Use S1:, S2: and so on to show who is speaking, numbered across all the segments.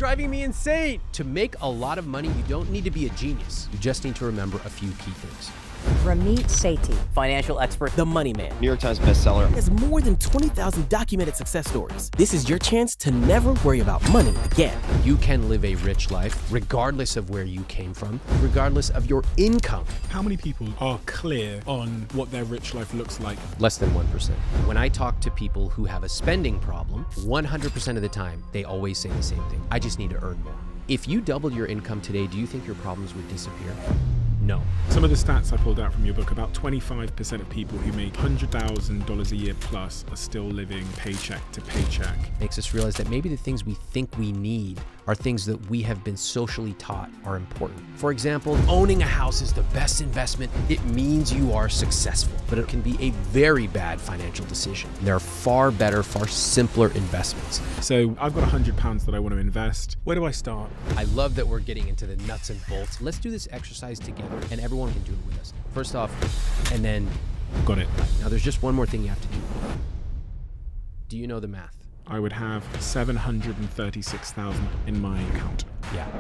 S1: driving me insane. To make a lot of money, you don't need to be a genius. You just need to remember a few key things.
S2: Ramit Sethi,
S3: financial expert, the money man,
S4: New York Times bestseller.
S5: Has more than 20,000 documented success stories. This is your chance to never worry about money again.
S1: You can live a rich life regardless of where you came from, regardless of your income.
S6: How many people are clear on what their rich life looks like?
S1: Less than 1%. When I talk to people who have a spending problem, 100% of the time, they always say the same thing. I just need to earn more. If you doubled your income today, do you think your problems would disappear? No.
S6: Some of the stats I pulled out from your book, about 25% of people who make $100,000 a year plus are still living paycheck to paycheck.
S1: Makes us realize that maybe the things we think we need are things that we have been socially taught are important. For example, owning a house is the best investment. It means you are successful, but it can be a very bad financial decision. There are far better, far simpler investments.
S6: So I've got £100 that I want to invest. Where do I start?
S1: I love that we're getting into the nuts and bolts. Let's do this exercise together and everyone can do it with us. First off, and then...
S6: Got it.
S1: Now there's just one more thing you have to do. Do you know the math?
S6: I would have 736,000 in my account.
S1: Yeah.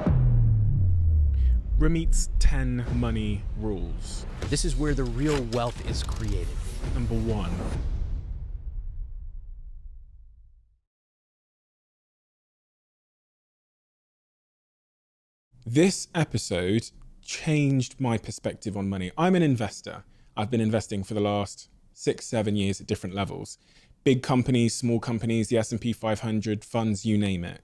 S6: Ramit's 10 money rules.
S1: This is where the real wealth is created.
S6: Number 1. This episode changed my perspective on money. I'm an investor. I've been investing for the last 6-7 years at different levels. Big companies, small companies, the S&P 500, funds, you name it.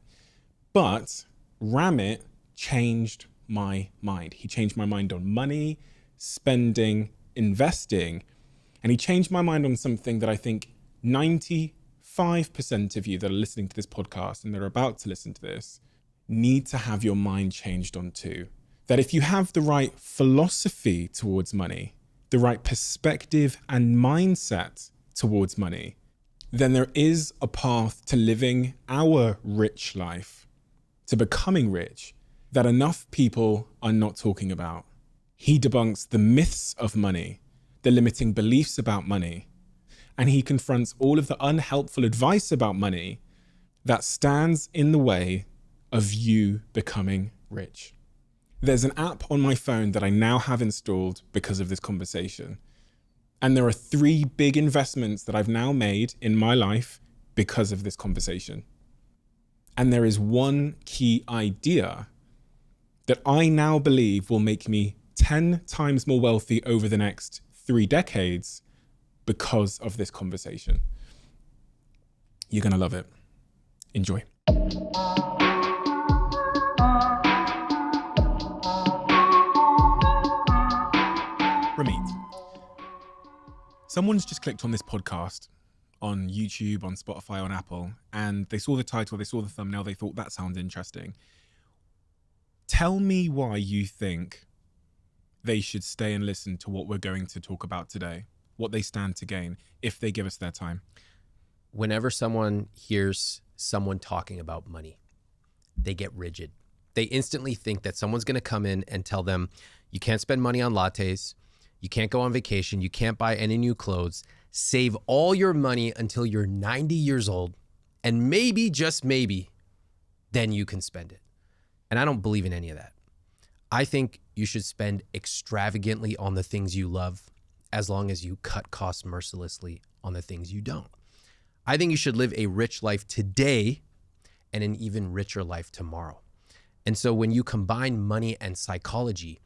S6: But Ramit changed my mind. He changed my mind on money, spending, investing, and he changed my mind on something that I think 95% of you that are listening to this podcast and that are about to listen to this need to have your mind changed on too. That if you have the right philosophy towards money, the right perspective and mindset towards money, then there is a path to living our rich life, to becoming rich, that enough people are not talking about. He debunks the myths of money, the limiting beliefs about money, and he confronts all of the unhelpful advice about money that stands in the way of you becoming rich. There's an app on my phone that I now have installed because of this conversation. And there are 3 big investments that I've now made in my life because of this conversation. And there is one key idea that I now believe will make me 10 times more wealthy over the next 3 decades because of this conversation. You're gonna love it. Enjoy. Ramit, someone's just clicked on this podcast on YouTube, on Spotify, on Apple, and they saw the title, they saw the thumbnail, they thought that sounds interesting. Tell me why you think they should stay and listen to what we're going to talk about today, what they stand to gain if they give us their time.
S1: Whenever someone hears someone talking about money, they get rigid. They instantly think that someone's going to come in and tell them, you can't spend money on lattes, you can't go on vacation, you can't buy any new clothes, save all your money until you're 90 years old, and maybe, just maybe, then you can spend it. And I don't believe in any of that. I think you should spend extravagantly on the things you love as long as you cut costs mercilessly on the things you don't. I think you should live a rich life today and an even richer life tomorrow. And so when you combine money and psychology,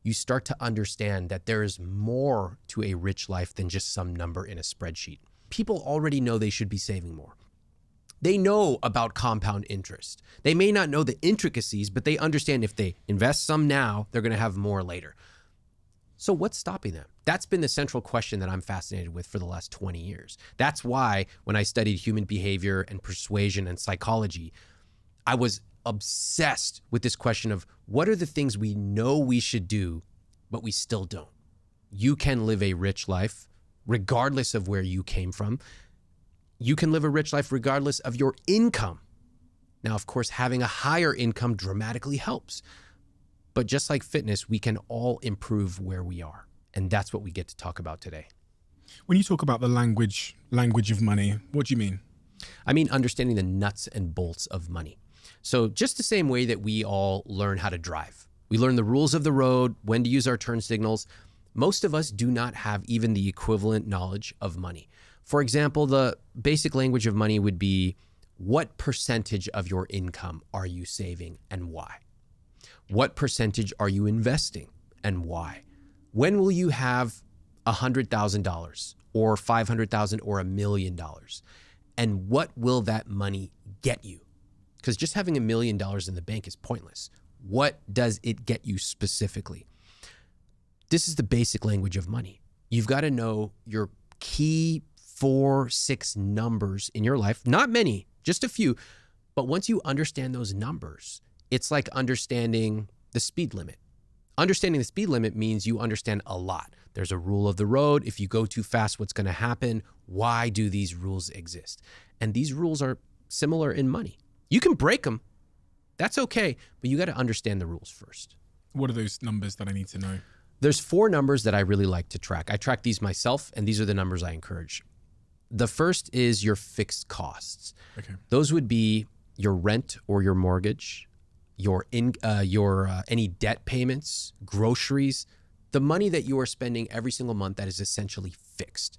S1: you start to understand that there is more to a rich life than just some number in a spreadsheet. People already know they should be saving more. They know about compound interest. They may not know the intricacies, but they understand if they invest some now, they're going to have more later. So what's stopping them? That's been the central question that I'm fascinated with for the last 20 years. That's why when I studied human behavior and persuasion and psychology, I was obsessed with this question of what are the things we know we should do, but we still don't. You can live a rich life regardless of where you came from. You can live a rich life regardless of your income. Now, of course, having a higher income dramatically helps. But just like fitness, we can all improve where we are. And that's what we get to talk about today.
S6: When you talk about the language of money, what do you mean?
S1: I mean understanding the nuts and bolts of money. So just the same way that we all learn how to drive. We learn the rules of the road, when to use our turn signals. Most of us do not have even the equivalent knowledge of money. For example, the basic language of money would be, what percentage of your income are you saving and why? What percentage are you investing and why? When will you have $100,000 or $500,000 or $1 million? And what will that money get you? Because just having $1 million in the bank is pointless. What does it get you specifically? This is the basic language of money. You've got to know your key 4-6 numbers in your life. Not many, just a few. But once you understand those numbers, it's like understanding the speed limit. Understanding the speed limit means you understand a lot. There's a rule of the road. If you go too fast, what's going to happen? Why do these rules exist? And these rules are similar in money. You can break them. That's okay. But you got to understand the rules first.
S6: What are those numbers that I need to know?
S1: There's 4 numbers that I really like to track. I track these myself, and these are the numbers I encourage. The first is your fixed costs.
S6: Okay.
S1: Those would be your rent or your mortgage, your any debt payments, groceries, the money that you are spending every single month that is essentially fixed.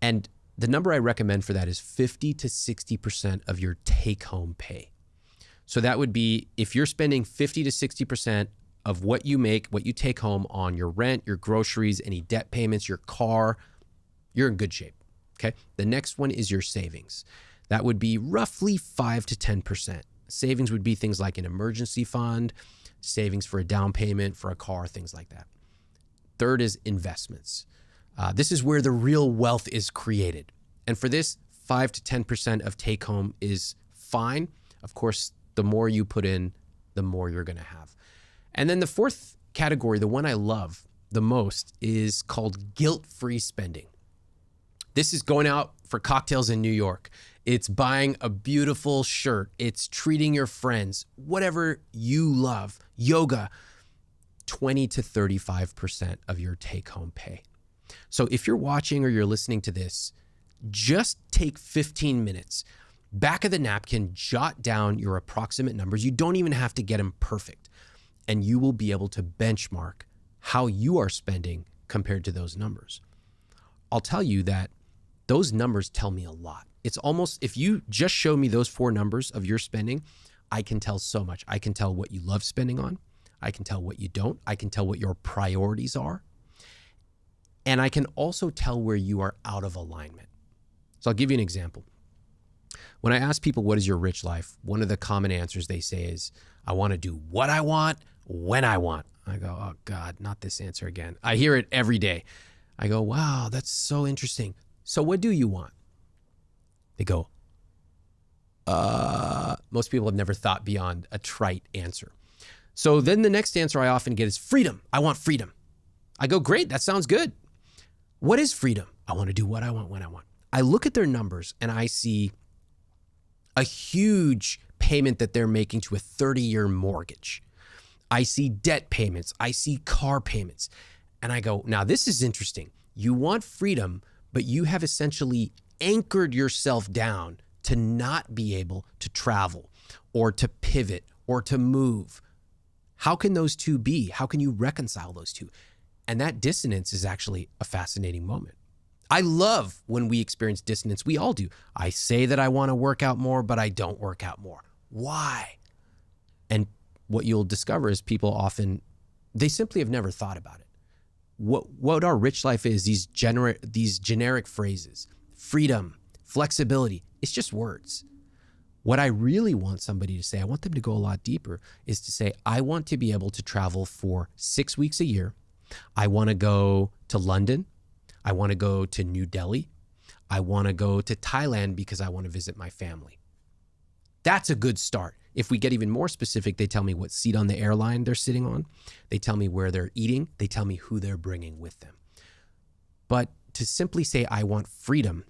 S1: And the number I recommend for that is 50 to 60% of your take-home pay. So that would be, if you're spending 50 to 60% of what you make, what you take home on your rent, your groceries, any debt payments, your car, you're in good shape. Okay. The next one is your savings. That would be roughly 5 to 10%. Savings would be things like an emergency fund, savings for a down payment, for a car, things like that. Third is investments. This is where the real wealth is created. And for this, 5 to 10% of take home is fine. Of course, the more you put in, the more you're going to have. And then the fourth category, the one I love the most, is called guilt-free spending. This is going out for cocktails in New York. It's buying a beautiful shirt. It's treating your friends, whatever you love, yoga, 20 to 35% of your take-home pay. So if you're watching or you're listening to this, just take 15 minutes. Back of the napkin, jot down your approximate numbers. You don't even have to get them perfect. And you will be able to benchmark how you are spending compared to those numbers. I'll tell you that those numbers tell me a lot. It's almost, if you just show me those 4 numbers of your spending, I can tell so much. I can tell what you love spending on. I can tell what you don't. I can tell what your priorities are. And I can also tell where you are out of alignment. So I'll give you an example. When I ask people, what is your rich life? One of the common answers they say is, I want to do what I want, when I want. I go, oh God, not this answer again. I hear it every day. I go, wow, that's so interesting. So what do you want? They go, most people have never thought beyond a trite answer. So then the next answer I often get is freedom. I want freedom. I go, great, that sounds good. What is freedom? I want to do what I want, when I want. I look at their numbers and I see a huge payment that they're making to a 30-year mortgage. I see debt payments. I see car payments. And I go, now this is interesting. You want freedom, but you have essentially anchored yourself down to not be able to travel or to pivot or to move. How can those two be? How can you reconcile those two? And that dissonance is actually a fascinating moment. I love when we experience dissonance. We all do. I say that I want to work out more, but I don't work out more. Why? And what you'll discover is people often, they simply have never thought about it. What our rich life is, these generic phrases, freedom, flexibility, it's just words. What I really want somebody to say, I want them to go a lot deeper, is to say, I want to be able to travel for 6 weeks a year. I want to go to London. I want to go to New Delhi. I want to go to Thailand because I want to visit my family. That's a good start. If we get even more specific, they tell me what seat on the airline they're sitting on. They tell me where they're eating. They tell me who they're bringing with them. But to simply say, I want freedom,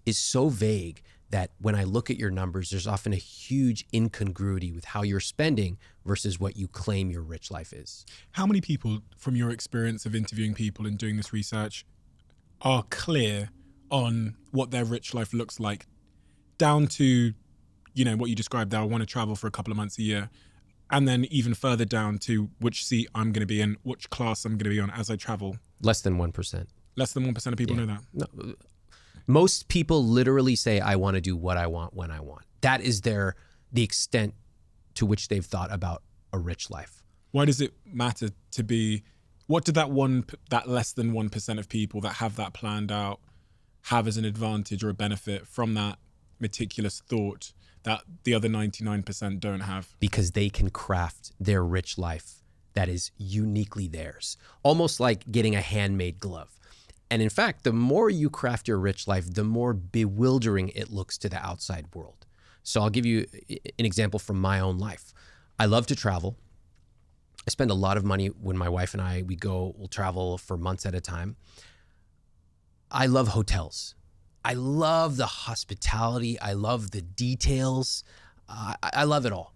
S1: is so vague that when I look at your numbers, there's often a huge incongruity with how you're spending versus what you claim your rich life is.
S6: How many people, from your experience of interviewing people and doing this research, are clear on what their rich life looks like, down to you know, what you described there, I want to travel for a couple of months a year. And then even further down to which seat I'm going to be in, which class I'm going to be on as I travel.
S1: Less than 1%.
S6: Less than 1% of people know that.
S1: No, most people literally say, I want to do what I want when I want. That is the extent to which they've thought about a rich life.
S6: Why does it matter to be, what did that less than 1% of people that have that planned out have as an advantage or a benefit from that meticulous thought that the other 99% don't have?
S1: Because they can craft their rich life that is uniquely theirs, almost like getting a handmade glove. And in fact, the more you craft your rich life, the more bewildering it looks to the outside world. So I'll give you an example from my own life. I love to travel. I spend a lot of money when my wife and we'll travel for months at a time. I love hotels. I love the hospitality. I love the details. I love it all.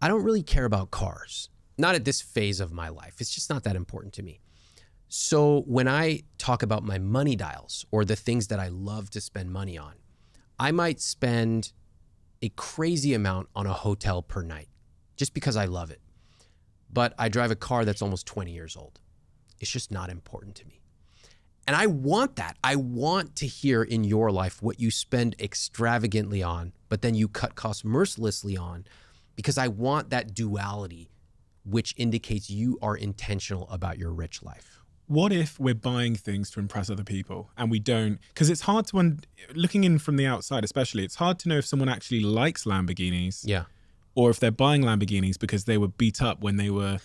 S1: I don't really care about cars. Not at this phase of my life. It's just not that important to me. So when I talk about my money dials or the things that I love to spend money on, I might spend a crazy amount on a hotel per night just because I love it. But I drive a car that's almost 20 years old. It's just not important to me. And I want that. I want to hear in your life what you spend extravagantly on, but then you cut costs mercilessly on, because I want that duality, which indicates you are intentional about your rich life.
S6: What if we're buying things to impress other people and we don't? Because it's hard to, looking in from the outside especially, it's hard to know if someone actually likes Lamborghinis.
S1: Yeah.
S6: Or if they're buying Lamborghinis because they were beat up when they were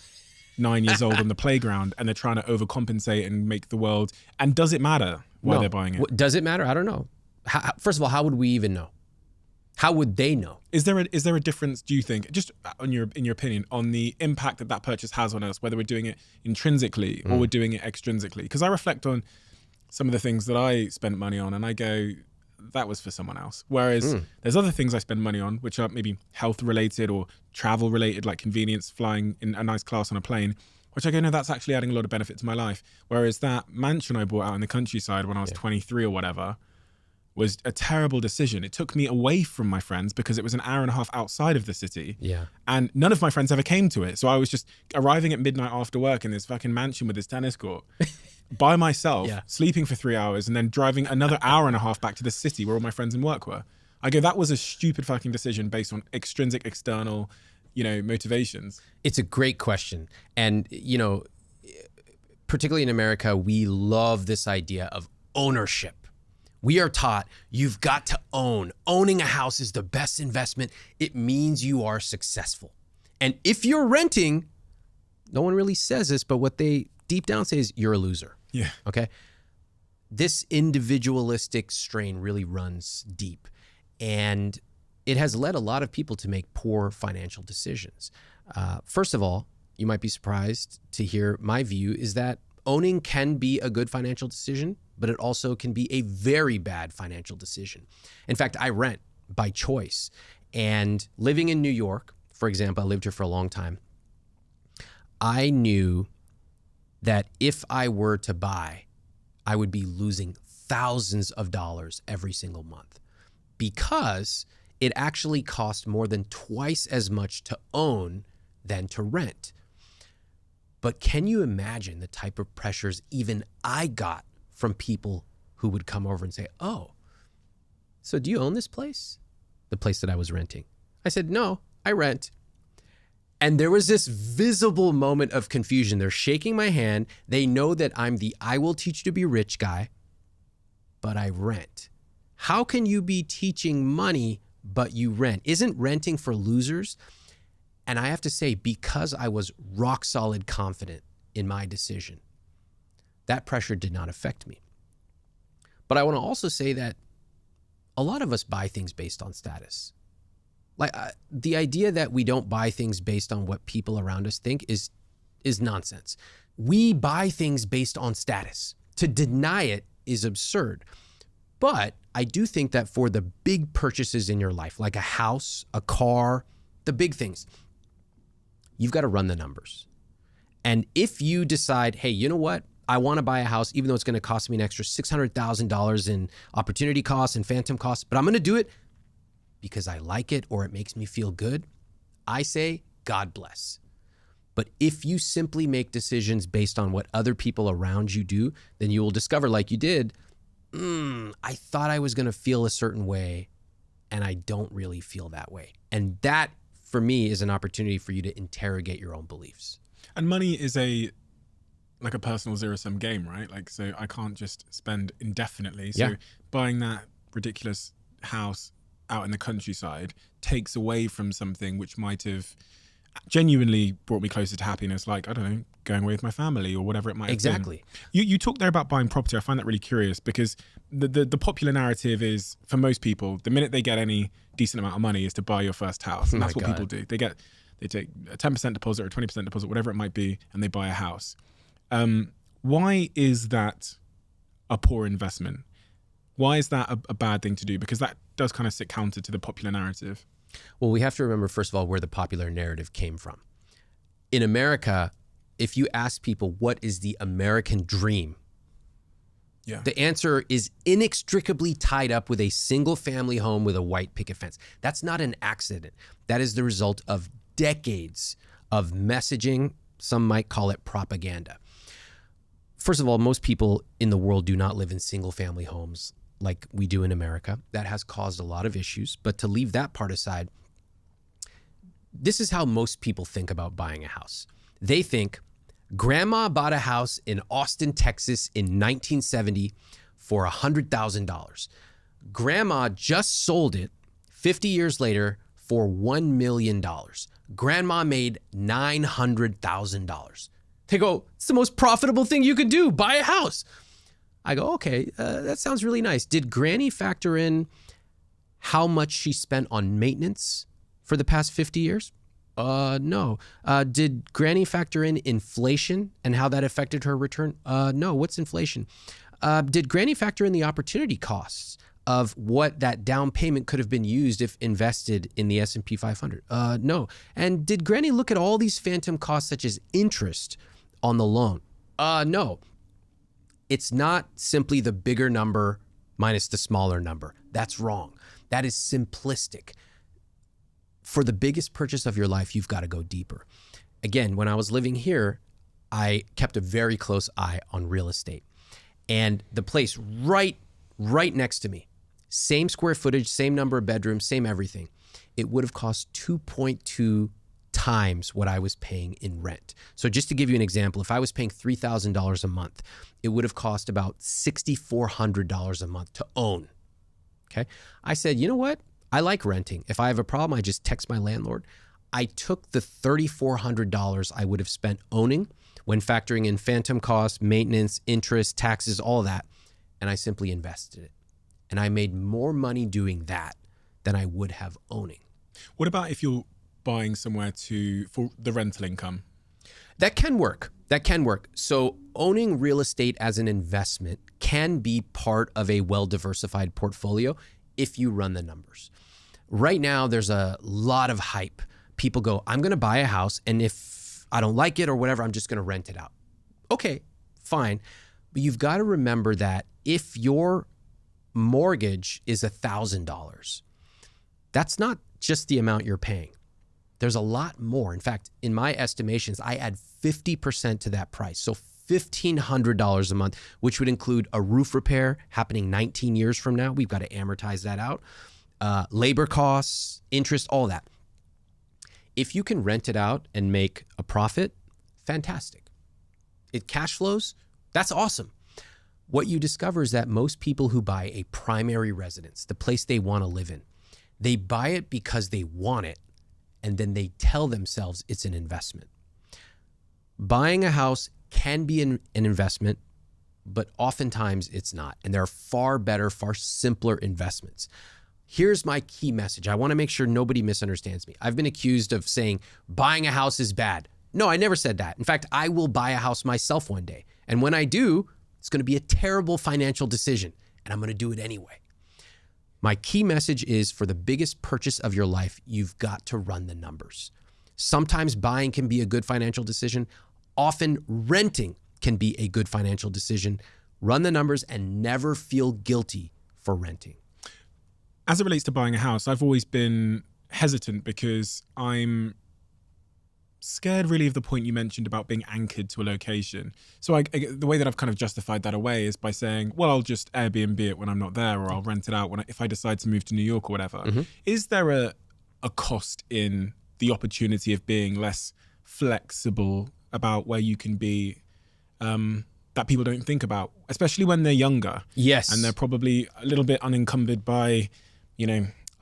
S6: 9 years old on the playground and they're trying to overcompensate and make the world. And does it matter why they're buying it?
S1: Does it matter? I don't know. First of all, how would we even know? How would they know?
S6: Is there a difference, do you think, just in your opinion, on the impact that purchase has on us, whether we're doing it intrinsically or we're doing it extrinsically? Because I reflect on some of the things that I spent money on and I go, that was for someone else. Whereas there's other things I spend money on, which are maybe health related or travel related, like convenience, flying in a nice class on a plane, which I go, no, that's actually adding a lot of benefit to my life. Whereas that mansion I bought out in the countryside when I was 23 or whatever was a terrible decision. It took me away from my friends because it was an hour and a half outside of the city.
S1: Yeah.
S6: And none of my friends ever came to it. So I was just arriving at midnight after work in this fucking mansion with this tennis court by myself, sleeping for 3 hours and then driving another hour and a half back to the city where all my friends and work were. I go, that was a stupid fucking decision based on extrinsic, external, motivations.
S1: It's a great question. And, particularly in America, we love this idea of ownership. We are taught you've got to own. Owning a house is the best investment. It means you are successful. And if you're renting, no one really says this, but what they deep down say is you're a loser.
S6: Yeah.
S1: Okay. This individualistic strain really runs deep. And it has led a lot of people to make poor financial decisions. First of all, you might be surprised to hear my view is that owning can be a good financial decision, but it also can be a very bad financial decision. In fact, I rent by choice. And living in New York, for example, I lived here for a long time. I knew that if I were to buy, I would be losing thousands of dollars every single month because it actually cost more than twice as much to own than to rent. But can you imagine the type of pressures even I got from people who would come over and say, oh, so do you own this place? The place that I was renting. I said, no, I rent. And there was this visible moment of confusion. They're shaking my hand. They know that I'm the I will teach you to be rich guy, but I rent. How can you be teaching money, but you rent? Isn't renting for losers? And I have to say, because I was rock solid confident in my decision, that pressure did not affect me. But I want to also say that a lot of us buy things based on status. Like the idea that we don't buy things based on what people around us think is nonsense. We buy things based on status. To deny it is absurd. But I do think that for the big purchases in your life, like a house, a car, the big things, you've got to run the numbers. And if you decide, hey, you know what? I want to buy a house, even though it's going to cost me an extra $600,000 in opportunity costs and phantom costs, but I'm going to do it. because I like it or it makes me feel good, I say, God bless. But if you simply make decisions based on what other people around you do, then you will discover, like you did, I thought I was going to feel a certain way, and I don't really feel that way. And that, for me, is an opportunity for you to interrogate your own beliefs.
S6: And money is like a personal zero-sum game, right? Like, so I can't just spend indefinitely. So buying that ridiculous house out in the countryside takes away from something which might have genuinely brought me closer to happiness, like, I don't know, going away with my family or whatever it might have been. You talked there about buying property. I find that really curious because the popular narrative is, for most people, the minute they get any decent amount of money is to buy your first house. And that's what people do. They take a 10% deposit or a 20% deposit, whatever it might be, and they buy a house. Why is that a poor investment? Why is that a bad thing to do? Because that does kind of sit counter to the popular narrative.
S1: Well, we have to remember, first of all, where the popular narrative came from. In America, if you ask people what is the American dream, the answer is inextricably tied up with a single family home with a white picket fence. That's not an accident. That is the result of decades of messaging. Some might call it propaganda. First of all, most people in the world do not live in single family homes like we do in America. That has caused a lot of issues. But to leave that part aside, this is how most people think about buying a house. They think, grandma bought a house in Austin, Texas in 1970 for $100,000. Grandma just sold it 50 years later for $1 million. Grandma made $900,000. They go, it's the most profitable thing you could do, buy a house. I go, okay, that sounds really nice. Did Granny factor in how much she spent on maintenance for the past 50 years? No. Did Granny factor in inflation and how that affected her return? No. What's inflation? Did Granny factor in the opportunity costs of what that down payment could have been used if invested in the S&P 500? No. And did Granny look at all these phantom costs such as interest on the loan? No. It's not simply the bigger number minus the smaller number. That's wrong. That is simplistic. For the biggest purchase of your life, you've got to go deeper. Again, when I was living here, I kept a very close eye on real estate. And the place right next to me, same square footage, same number of bedrooms, same everything, it would have cost 2.2 times what I was paying in rent. So just to give you an example, if I was paying $3,000 a month, it would have cost about $6,400 a month to own. Okay. I said, you know what? I like renting. If I have a problem, I just text my landlord. I took the $3,400 I would have spent owning when factoring in phantom costs, maintenance, interest, taxes, all that, and I simply invested it. And I made more money doing that than I would have owning.
S6: What about if you're buying somewhere for the rental income?
S1: That can work. So owning real estate as an investment can be part of a well-diversified portfolio if you run the numbers. Right now, there's a lot of hype. People go, I'm going to buy a house, and if I don't like it or whatever, I'm just going to rent it out. Okay, fine. But you've got to remember that if your mortgage is $1,000, that's not just the amount you're paying. There's a lot more. In fact, in my estimations, I add 50% to that price. So $1,500 a month, which would include a roof repair happening 19 years from now. We've got to amortize that out. Labor costs, interest, all that. If you can rent it out and make a profit, fantastic. It cash flows, that's awesome. What you discover is that most people who buy a primary residence, the place they want to live in, they buy it because they want it, and then they tell themselves it's an investment. Buying a house can be an investment, but oftentimes it's not. And there are far better, far simpler investments. Here's my key message. I want to make sure nobody misunderstands me. I've been accused of saying buying a house is bad. No, I never said that. In fact, I will buy a house myself one day. And when I do, it's going to be a terrible financial decision, and I'm going to do it anyway. My key message is, for the biggest purchase of your life, you've got to run the numbers. Sometimes buying can be a good financial decision. Often renting can be a good financial decision. Run the numbers and never feel guilty for renting.
S6: As it relates to buying a house, I've always been hesitant because I'm scared really of the point you mentioned about being anchored to a location. So the way that I've kind of justified that away is by saying, well, I'll just Airbnb it when I'm not there, or I'll rent it out if I decide to move to New York or whatever. Is there a cost in the opportunity of being less flexible about where you can be, that people don't think about, especially when they're younger?
S1: Yes.
S6: And they're probably a little bit unencumbered by,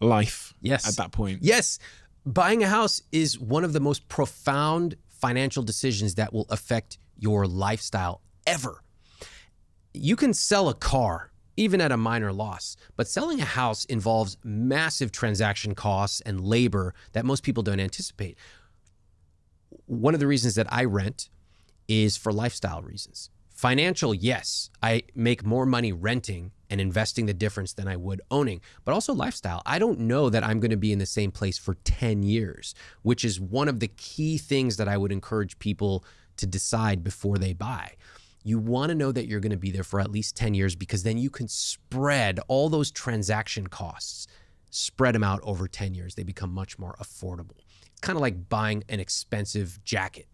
S6: life at that point.
S1: Yes. Buying a house is one of the most profound financial decisions that will affect your lifestyle ever. You can sell a car, even at a minor loss, but selling a house involves massive transaction costs and labor that most people don't anticipate. One of the reasons that I rent is for lifestyle reasons. Financial, yes, I make more money renting and investing the difference than I would owning, but also lifestyle. I don't know that I'm going to be in the same place for 10 years, which is one of the key things that I would encourage people to decide before they buy. You want to know that you're going to be there for at least 10 years, because then you can spread all those transaction costs, spread them out over 10 years. They become much more affordable. It's kind of like buying an expensive jacket.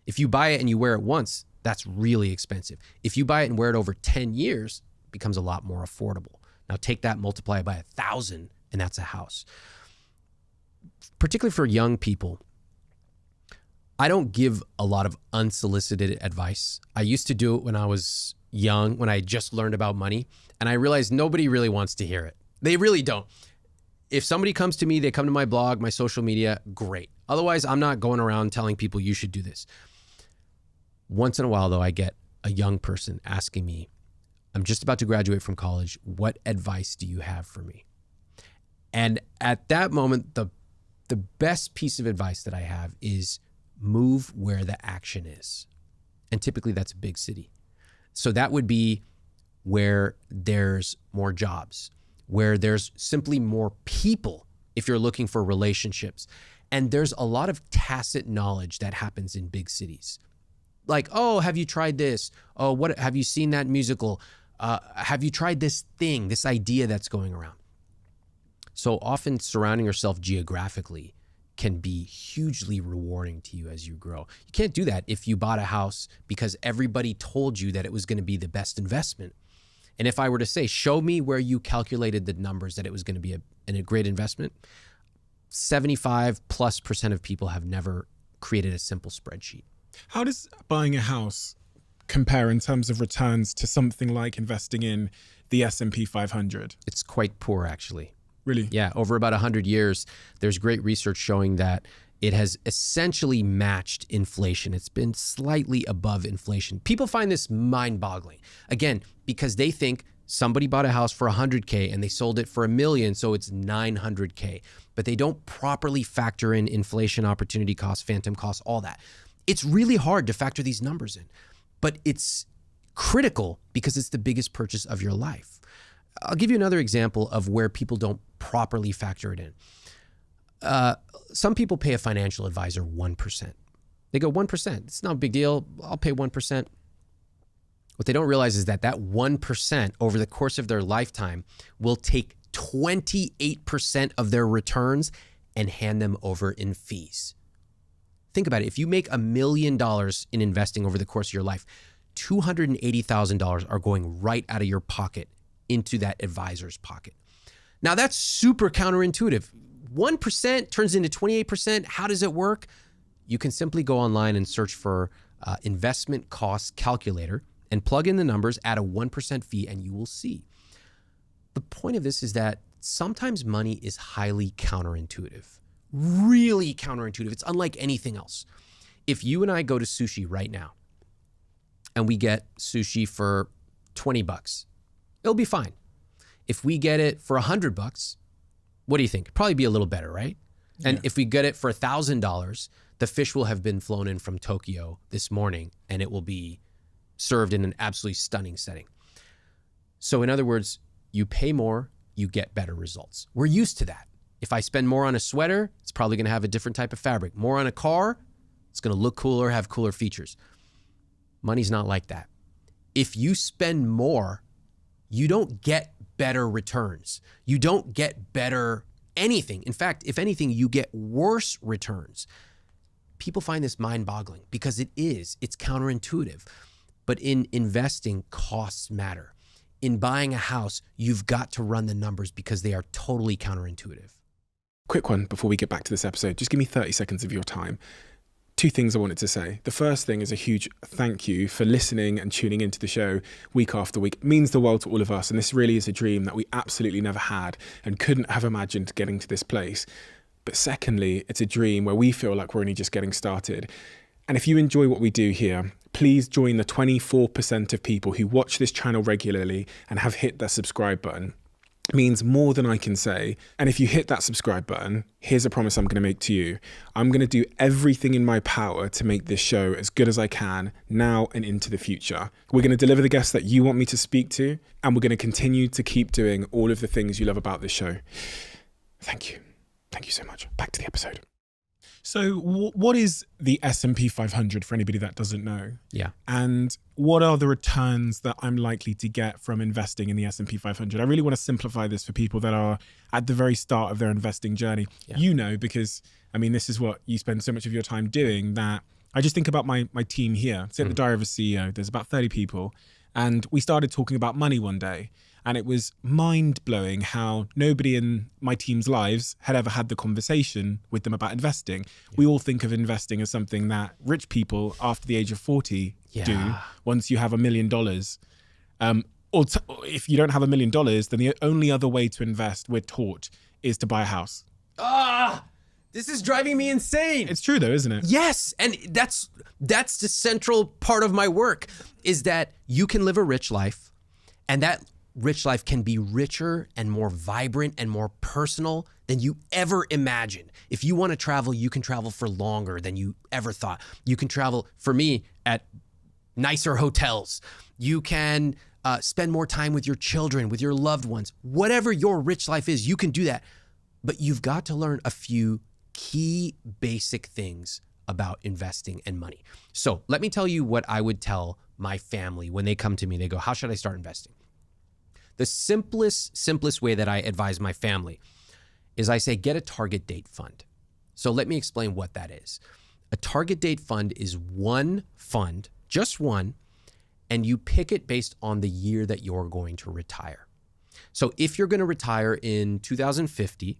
S1: If you buy it and you wear it once, that's really expensive. If you buy it and wear it over 10 years, it becomes a lot more affordable. Now take that, multiply it by 1,000, and that's a house. Particularly for young people, I don't give a lot of unsolicited advice. I used to do it when I was young, when I just learned about money, and I realized nobody really wants to hear it. They really don't. If somebody comes to me, they come to my blog, my social media, great. Otherwise, I'm not going around telling people you should do this. Once in a while, though, I get a young person asking me, I'm just about to graduate from college. What advice do you have for me? And at that moment, the best piece of advice that I have is move where the action is. And typically that's a big city. So that would be where there's more jobs, where there's simply more people if you're looking for relationships. And there's a lot of tacit knowledge that happens in big cities. Like, oh, have you tried this? Oh, what have you seen that musical? Have you tried this thing, this idea that's going around? So often surrounding yourself geographically can be hugely rewarding to you as you grow. You can't do that if you bought a house because everybody told you that it was going to be the best investment. And if I were to say, show me where you calculated the numbers that it was going to be a great investment, 75+% of people have never created a simple spreadsheet.
S6: How does buying a house compare in terms of returns to something like investing in the S&P 500?
S1: It's quite poor, actually.
S6: Really?
S1: Yeah, over about 100 years, there's great research showing that it has essentially matched inflation. It's been slightly above inflation. People find this mind-boggling. Again, because they think somebody bought a house for $100K and they sold it for $1 million, so it's $900K. But they don't properly factor in inflation, opportunity costs, phantom costs, all that. It's really hard to factor these numbers in, but it's critical because it's the biggest purchase of your life. I'll give you another example of where people don't properly factor it in. Some people pay a financial advisor 1%. They go 1%. It's not a big deal. I'll pay 1%. What they don't realize is that 1% over the course of their lifetime will take 28% of their returns and hand them over in fees. Think about it. If you make $1 million in investing over the course of your life, $280,000 are going right out of your pocket into that advisor's pocket. Now that's super counterintuitive. 1% turns into 28%. How does it work? You can simply go online and search for investment cost calculator and plug in the numbers, add a 1% fee, and you will see. The point of this is that sometimes money is highly counterintuitive. Really counterintuitive. It's unlike anything else. If you and I go to sushi right now and we get sushi for $20, it'll be fine. If we get it for $100, what do you think? Probably be a little better, right? And if we get it for $1,000, the fish will have been flown in from Tokyo this morning and it will be served in an absolutely stunning setting. So in other words, you pay more, you get better results. We're used to that. If I spend more on a sweater, it's probably going to have a different type of fabric. More on a car, it's going to look cooler, have cooler features. Money's not like that. If you spend more, you don't get better returns. You don't get better anything. In fact, if anything, you get worse returns. People find this mind-boggling because it's counterintuitive. But in investing, costs matter. In buying a house, you've got to run the numbers because they are totally counterintuitive.
S6: Quick one before we get back to this episode. Just give me 30 seconds of your time. 2 things I wanted to say. The first thing is a huge thank you for listening and tuning into the show week after week. It means the world to all of us. And this really is a dream that we absolutely never had and couldn't have imagined getting to this place. But secondly, it's a dream where we feel like we're only just getting started. And if you enjoy what we do here, please join the 24% of people who watch this channel regularly and have hit that subscribe button. It means more than I can say. And if you hit that subscribe button, here's a promise I'm going to make to you. I'm going to do everything in my power to make this show as good as I can now and into the future. We're going to deliver the guests that you want me to speak to, and we're going to continue to keep doing all of the things you love about this show. Thank you. Thank you so much. Back to the episode. So what is the S&P 500 for anybody that doesn't know?
S1: Yeah.
S6: And what are the returns that I'm likely to get from investing in the S&P 500? I really want to simplify this for people that are at the very start of their investing journey. Yeah. You know, because I mean, this is what you spend so much of your time doing, that I just think about my team here. So at the Diary of a CEO, there's about 30 people. And we started talking about money one day. And it was mind-blowing how nobody in my team's lives had ever had the conversation with them about investing. Yeah. We all think of investing as something that rich people after the age of 40 do once you have $1 million. Or if you don't have $1 million, then the only other way to invest, we're taught, is to buy a house.
S1: This is driving me insane.
S6: It's true though, isn't it?
S1: Yes, and that's the central part of my work, is that you can live a rich life, and that rich life can be richer and more vibrant and more personal than you ever imagined. If you want to travel, you can travel for longer than you ever thought. You can travel, for me, at nicer hotels. You can spend more time with your children, with your loved ones. Whatever your rich life is, you can do that. But you've got to learn a few key basic things about investing and money. So let me tell you what I would tell my family when they come to me. They go, how should I start investing? The simplest way that I advise my family is I say, get a target date fund. So let me explain what that is. A target date fund is one fund, just one, and you pick it based on the year that you're going to retire. So if you're going to retire in 2050,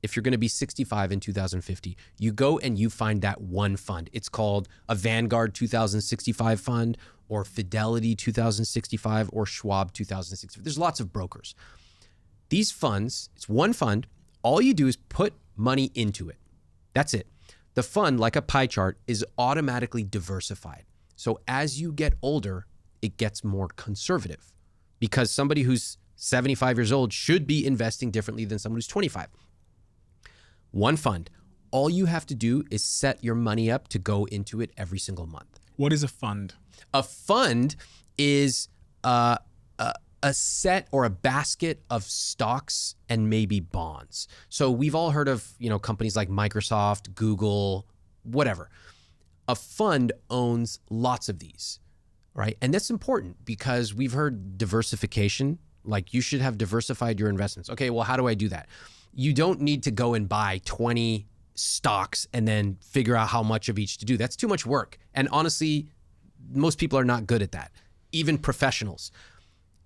S1: if you're going to be 65 in 2050, you go and you find that one fund. It's called a Vanguard 2065 fund, or Fidelity 2065, or Schwab 2065. There's lots of brokers. These funds, it's one fund. All you do is put money into it. That's it. The fund, like a pie chart, is automatically diversified. So as you get older, it gets more conservative, because somebody who's 75 years old should be investing differently than someone who's 25. One fund. All you have to do is set your money up to go into it every single month.
S6: What is a fund?
S1: A fund is a set or a basket of stocks and maybe bonds. So we've all heard of, companies like Microsoft, Google, whatever. A fund owns lots of these, right? And that's important because we've heard diversification, like you should have diversified your investments. Okay, well, how do I do that? You don't need to go and buy 20 stocks and then figure out how much of each to do. That's too much work. And honestly, most people are not good at that, even professionals.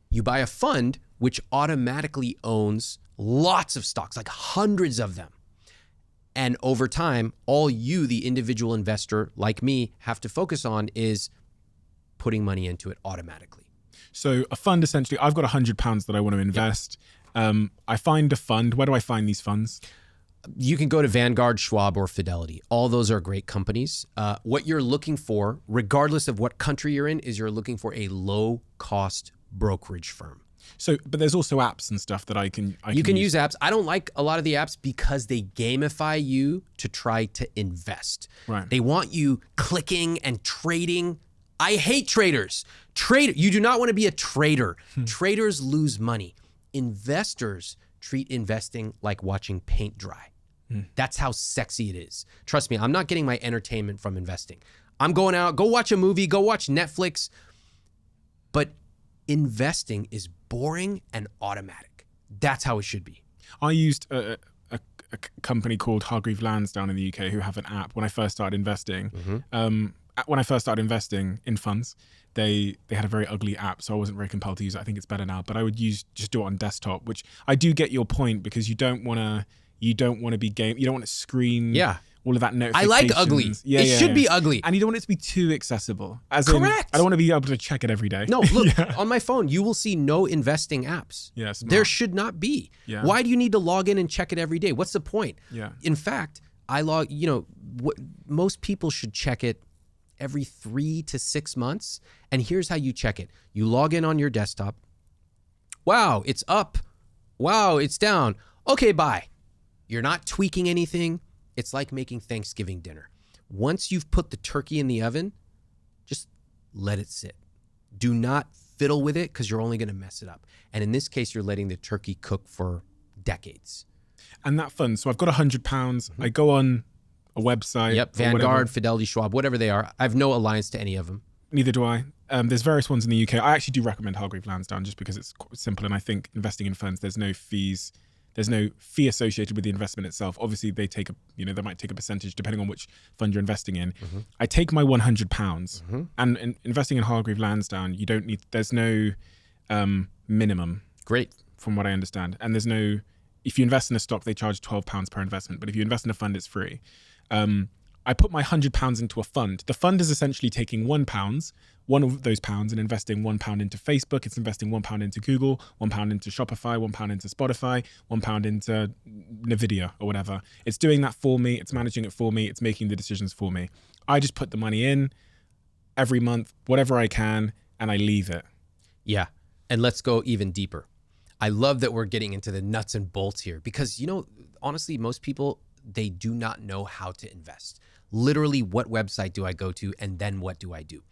S1: You buy a fund which automatically owns lots of stocks, like hundreds of them. And over time, all you, the individual investor like me, have to focus on is putting money into it automatically.
S6: So a fund, essentially, I've got £100 that I want to invest. Yep. I find a fund. Where do I find these funds?
S1: You can go to Vanguard, Schwab, or Fidelity. All those are great companies. What you're looking for, regardless of what country you're in, is you're looking for a low-cost brokerage firm.
S6: So, but there's also apps and stuff that I can
S1: use apps. I don't like a lot of the apps because they gamify you to try to invest.
S6: Right.
S1: They want you clicking and trading. I hate traders. You do not want to be a trader. Traders lose money. Investors treat investing like watching paint dry. That's how sexy it is. Trust me, I'm not getting my entertainment from investing. I'm going out, go watch a movie, go watch Netflix. But investing is boring and automatic. That's how it should be.
S6: I used a company called Hargreave Lansdown in the UK who have an app when I first started investing. When I first started investing in funds, they had a very ugly app, so I wasn't very compelled to use it. I think it's better now, but I would just do it on desktop, which I do get your point, because you don't want to be you don't want to screen all of that notifications.
S1: I like ugly. It should be ugly.
S6: And you don't want it to be too accessible.
S1: Correct.
S6: I don't want to be able to check it every day.
S1: No, look, on my phone, you will see no investing apps.
S6: Yeah, smart.
S1: There should not be.
S6: Yeah.
S1: Why do you need to log in and check it every day? What's the point?
S6: Yeah.
S1: In fact, most people should check it every 3 to 6 months. And here's how you check it. You log in on your desktop. Wow, it's up. Wow, it's down. Okay, bye. You're not tweaking anything. It's like making Thanksgiving dinner. Once you've put the turkey in the oven, just let it sit. Do not fiddle with it, because you're only going to mess it up. And in this case, you're letting the turkey cook for decades.
S6: And that fund, so I've got £100. I go on a website.
S1: Yep, Vanguard, Fidelity, Schwab, whatever they are. I have no alliance to any of them.
S6: Neither do I. There's various ones in the UK. I actually do recommend Hargreave Lansdown just because it's simple. And I think investing in funds, there's no fees. There's no fee associated with the investment itself. Obviously, they might take a percentage depending on which fund you're investing in. I take my £100, and in investing in Hargreave Lansdown, there's no minimum.
S1: Great.
S6: From what I understand. And there's no, if you invest in a stock, they charge £12 per investment. But if you invest in a fund, it's free. I put my £100 into a fund. The fund is essentially taking £1, one of those pounds, and investing £1 into Facebook. It's investing £1 into Google, £1 into Shopify, £1 into Spotify, £1 into Nvidia or whatever. It's doing that for me. It's managing it for me. It's making the decisions for me. I just put the money in every month, whatever I can, and I leave it.
S1: Yeah. And let's go even deeper. I love that we're getting into the nuts and bolts here, because, honestly, most people, they do not know how to invest. Literally, what website do I go to, and then what do I do?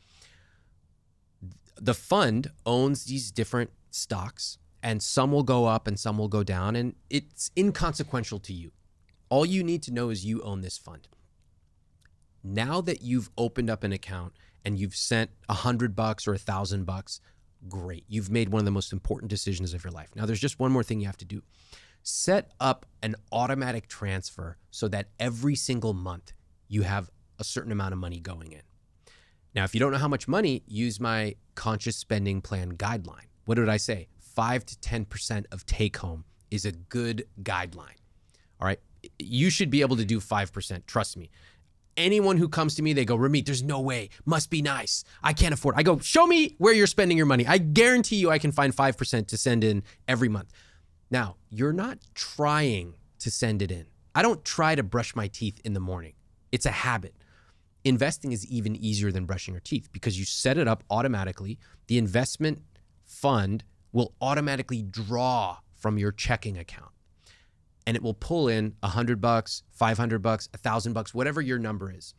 S1: The fund owns these different stocks, and some will go up and some will go down, and it's inconsequential to you. All you need to know is you own this fund. Now that you've opened up an account and you've sent $100 or $1,000, great. You've made one of the most important decisions of your life. Now, there's just one more thing you have to do. Set up an automatic transfer so that every single month you have a certain amount of money going in. Now, if you don't know how much money, use my conscious spending plan guideline. What did I say? 5 to 10% of take home is a good guideline. All right. You should be able to do 5%. Trust me. Anyone who comes to me, they go, Ramit, there's no way. Must be nice. I can't afford it. I go, show me where you're spending your money. I guarantee you I can find 5% to send in every month. Now, you're not trying to send it in. I don't try to brush my teeth in the morning. It's a habit. Investing is even easier than brushing your teeth because you set it up automatically. The investment fund will automatically draw from your checking account, and it will pull in $100, $500, $1,000, whatever your number is.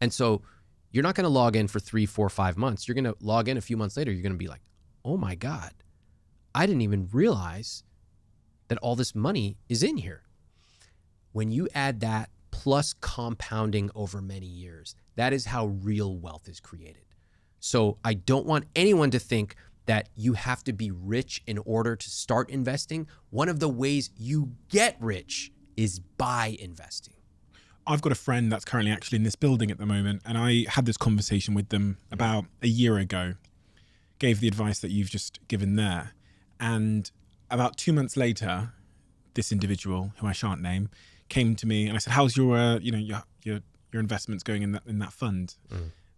S1: And so you're not going to log in for 3, 4, 5 months. You're going to log in a few months later. You're going to be like, oh my God, I didn't even realize that all this money is in here. When you add that plus compounding over many years, that is how real wealth is created. So I don't want anyone to think that you have to be rich in order to start investing. One of the ways you get rich is by investing.
S6: I've got a friend that's currently actually in this building at the moment, and I had this conversation with them about a year ago, gave the advice that you've just given there. And about 2 months later, this individual, who I shan't name, came to me and I said, how's your investments going in that fund?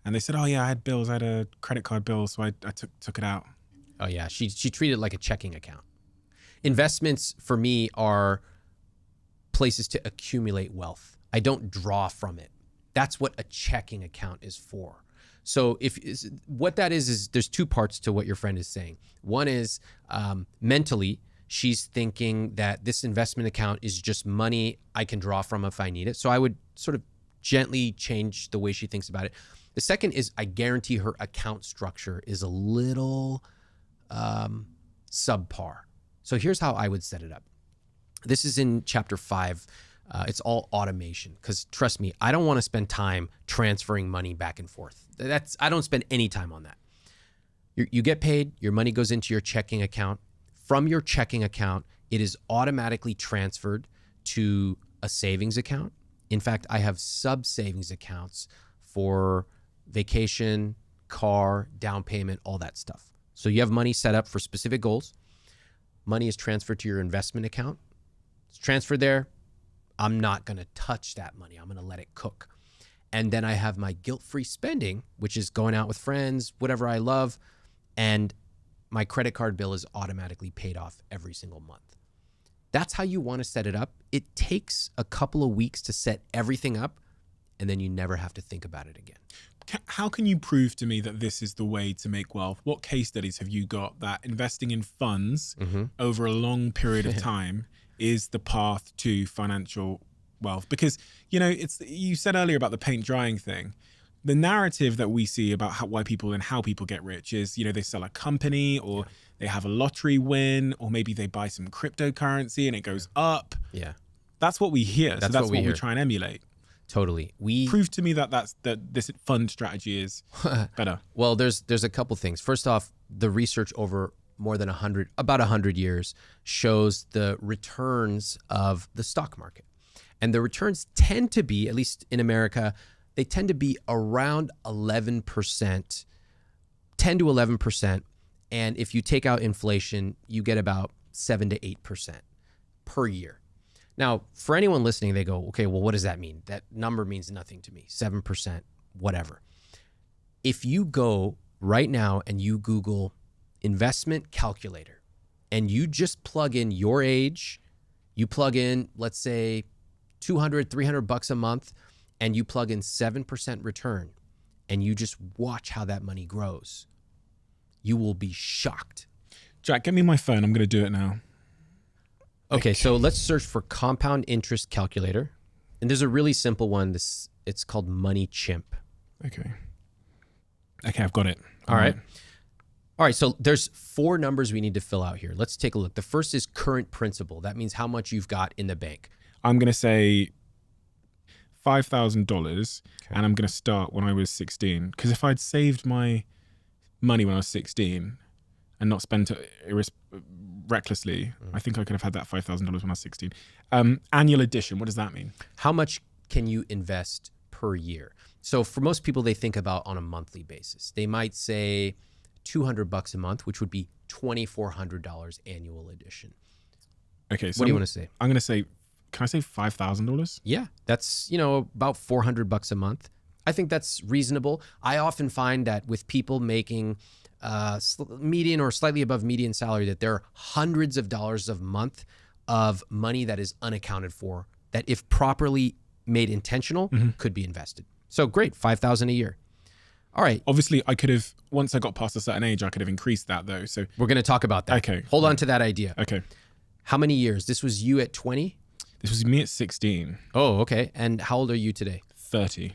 S6: And they said, oh yeah, I had bills. I had a credit card bill, so I took it out.
S1: Oh yeah, she treated it like a checking account. Investments for me are places to accumulate wealth. I don't draw from it. That's what a checking account is for. So what that is there's two parts to what your friend is saying. One is mentally, she's thinking that this investment account is just money I can draw from if I need it. So I would sort of gently change the way she thinks about it. The second is I guarantee her account structure is a little subpar. So here's how I would set it up. This is in chapter 5. It's all automation because trust me, I don't want to spend time transferring money back and forth. I don't spend any time on that. You get paid, your money goes into your checking account. From your checking account, it is automatically transferred to a savings account. In fact, I have sub-savings accounts for vacation, car, down payment, all that stuff. So you have money set up for specific goals. Money is transferred to your investment account. It's transferred there. I'm not going to touch that money. I'm going to let it cook. And then I have my guilt-free spending, which is going out with friends, whatever I love. And my credit card bill is automatically paid off every single month. That's how you want to set it up. It takes a couple of weeks to set everything up, and then you never have to think about it again.
S6: How can you prove to me that this is the way to make wealth? What case studies have you got that investing in funds over a long period of time is the path to financial wealth? Because, you said earlier about the paint drying thing. The narrative that we see about why people and how people get rich is, they sell a company or they have a lottery win, or maybe they buy some cryptocurrency and it goes up.
S1: Yeah.
S6: That's what we hear.
S1: That's
S6: so
S1: what we
S6: try and emulate.
S1: Totally.
S6: Prove to me that this fund strategy is better.
S1: Well, there's a couple things. First off, the research over about 100 years shows the returns of the stock market. And the returns tend to be, at least in America, they tend to be around 11%, 10 to 11%. And if you take out inflation, you get about 7 to 8% per year. Now, for anyone listening, they go, okay, well, what does that mean? That number means nothing to me, 7%, whatever. If you go right now and you Google investment calculator and you just plug in your age, you plug in, let's say, $200, $300 a month, and you plug in 7% return, and you just watch how that money grows, you will be shocked.
S6: Jack, get me my phone. I'm going to do it now.
S1: Okay, so let's search for compound interest calculator. And there's a really simple one. It's called Money Chimp.
S6: Okay, I've got it.
S1: All right, so there's 4 numbers we need to fill out here. Let's take a look. The first is current principal. That means how much you've got in the bank.
S6: I'm going to say $5,000, and I'm going to start when I was 16. Because if I'd saved my money when I was 16 and not spent it recklessly, I think I could have had that $5,000 when I was 16. Annual addition, what does that mean?
S1: How much can you invest per year? So for most people, they think about on a monthly basis. They might say $200 a month, which would be $2,400 annual addition.
S6: Okay, so
S1: what do you want to say?
S6: I'm going to say, can I say $5,000?
S1: Yeah, that's, about $400 a month. I think that's reasonable. I often find that with people making median or slightly above median salary, that there are hundreds of dollars a month of money that is unaccounted for, that if properly made intentional, could be invested. So great, $5,000 a year. All right.
S6: Obviously, I could have, once I got past a certain age, I could have increased that though. So
S1: we're going to talk about that.
S6: Okay.
S1: Hold on to that idea.
S6: Okay.
S1: How many years? This was you at 20?
S6: This was me at 16.
S1: Oh, okay. And how old are you today?
S6: 30.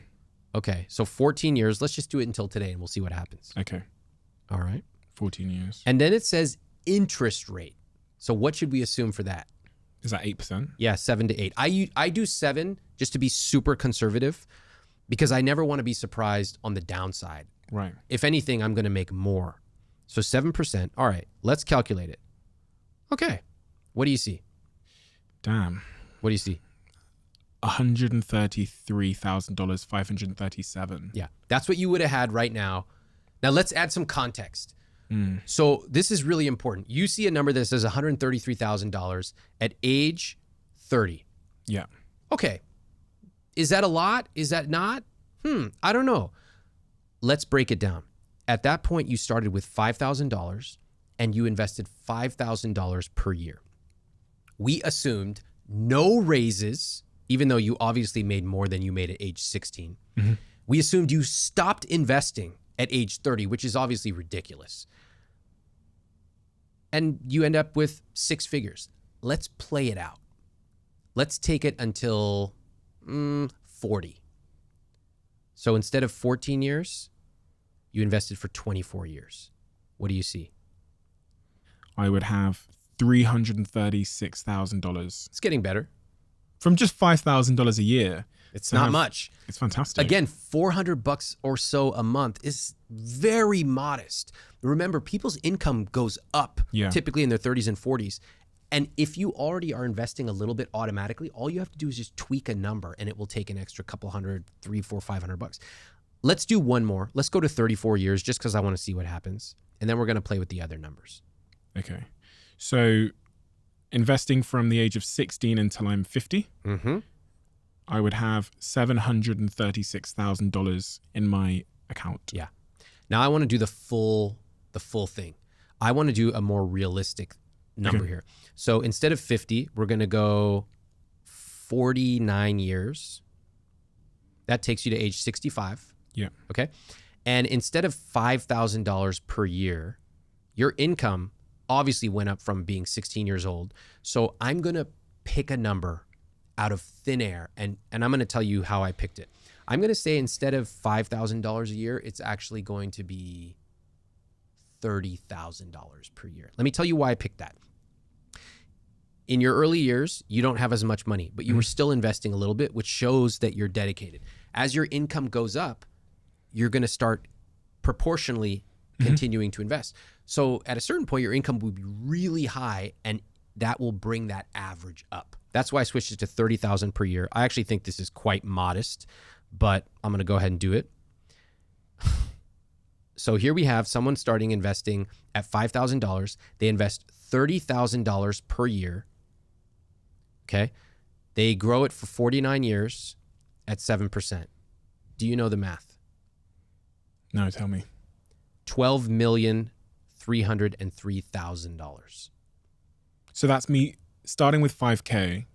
S1: Okay. So 14 years. Let's just do it until today and we'll see what happens.
S6: Okay.
S1: All right.
S6: 14 years.
S1: And then it says interest rate. So what should we assume for that?
S6: Is that 8%?
S1: Yeah, 7 to 8. I do 7 just to be super conservative because I never want to be surprised on the downside.
S6: Right.
S1: If anything, I'm going to make more. So 7%. All right, let's calculate it. Okay. What do you see?
S6: Damn.
S1: What do you see?
S6: $133,000, 537.
S1: Yeah, that's what you would have had right now. Now let's add some context. So this is really important. You see a number that says $133,000 at age 30.
S6: Yeah.
S1: Okay. Is that a lot? Is that not? I don't know. Let's break it down. At that point, you started with $5,000 and you invested $5,000 per year. We assumed no raises, even though you obviously made more than you made at age 16. We assumed you stopped investing at age 30, which is obviously ridiculous. And you end up with 6 figures. Let's play it out. Let's take it until 40. So instead of 14 years, you invested for 24 years. What do you see?
S6: I would have $336,000.
S1: It's getting better.
S6: From just $5,000 a year.
S1: It's
S6: to
S1: not
S6: have-
S1: much.
S6: It's fantastic.
S1: Again, $400 or so a month is very modest. Remember, people's income goes up
S6: Yeah.
S1: typically in their 30s and 40s. And if you already are investing a little bit automatically, all you have to do is just tweak a number and it will take an extra couple hundred, $300, $400, $500. Let's do one more. Let's go to 34 years just because I want to see what happens. And then we're going to play with the other numbers.
S6: Okay. So investing from the age of 16 until I'm 50,
S1: Mm-hmm.
S6: I would have $736,000 in my account.
S1: Yeah. Now I want to do the full thing. I want to do a more realistic number here. So instead of 50, we're going to go 49 years. That takes you to age 65.
S6: Yeah.
S1: Okay. And instead of $5,000 per year, your income obviously went up from being 16 years old. So I'm going to pick a number out of thin air, and I'm going to tell you how I picked it. I'm going to say instead of $5,000 a year, it's actually going to be $30,000 per year. Let me tell you why I picked that. In your early years, you don't have as much money, but you were still investing a little bit, which shows that you're dedicated. As your income goes up, you're going to start proportionally continuing to invest. So at a certain point, your income will be really high, and that will bring that average up. That's why I switched it to $30,000 per year. I actually think this is quite modest, but I'm going to go ahead and do it. So here we have someone starting investing at $5,000. They invest $30,000 per year. Okay. They grow it for 49 years at 7%. Do you know the math?
S6: No, tell me.
S1: $12,303,000.
S6: So that's me starting with 5K,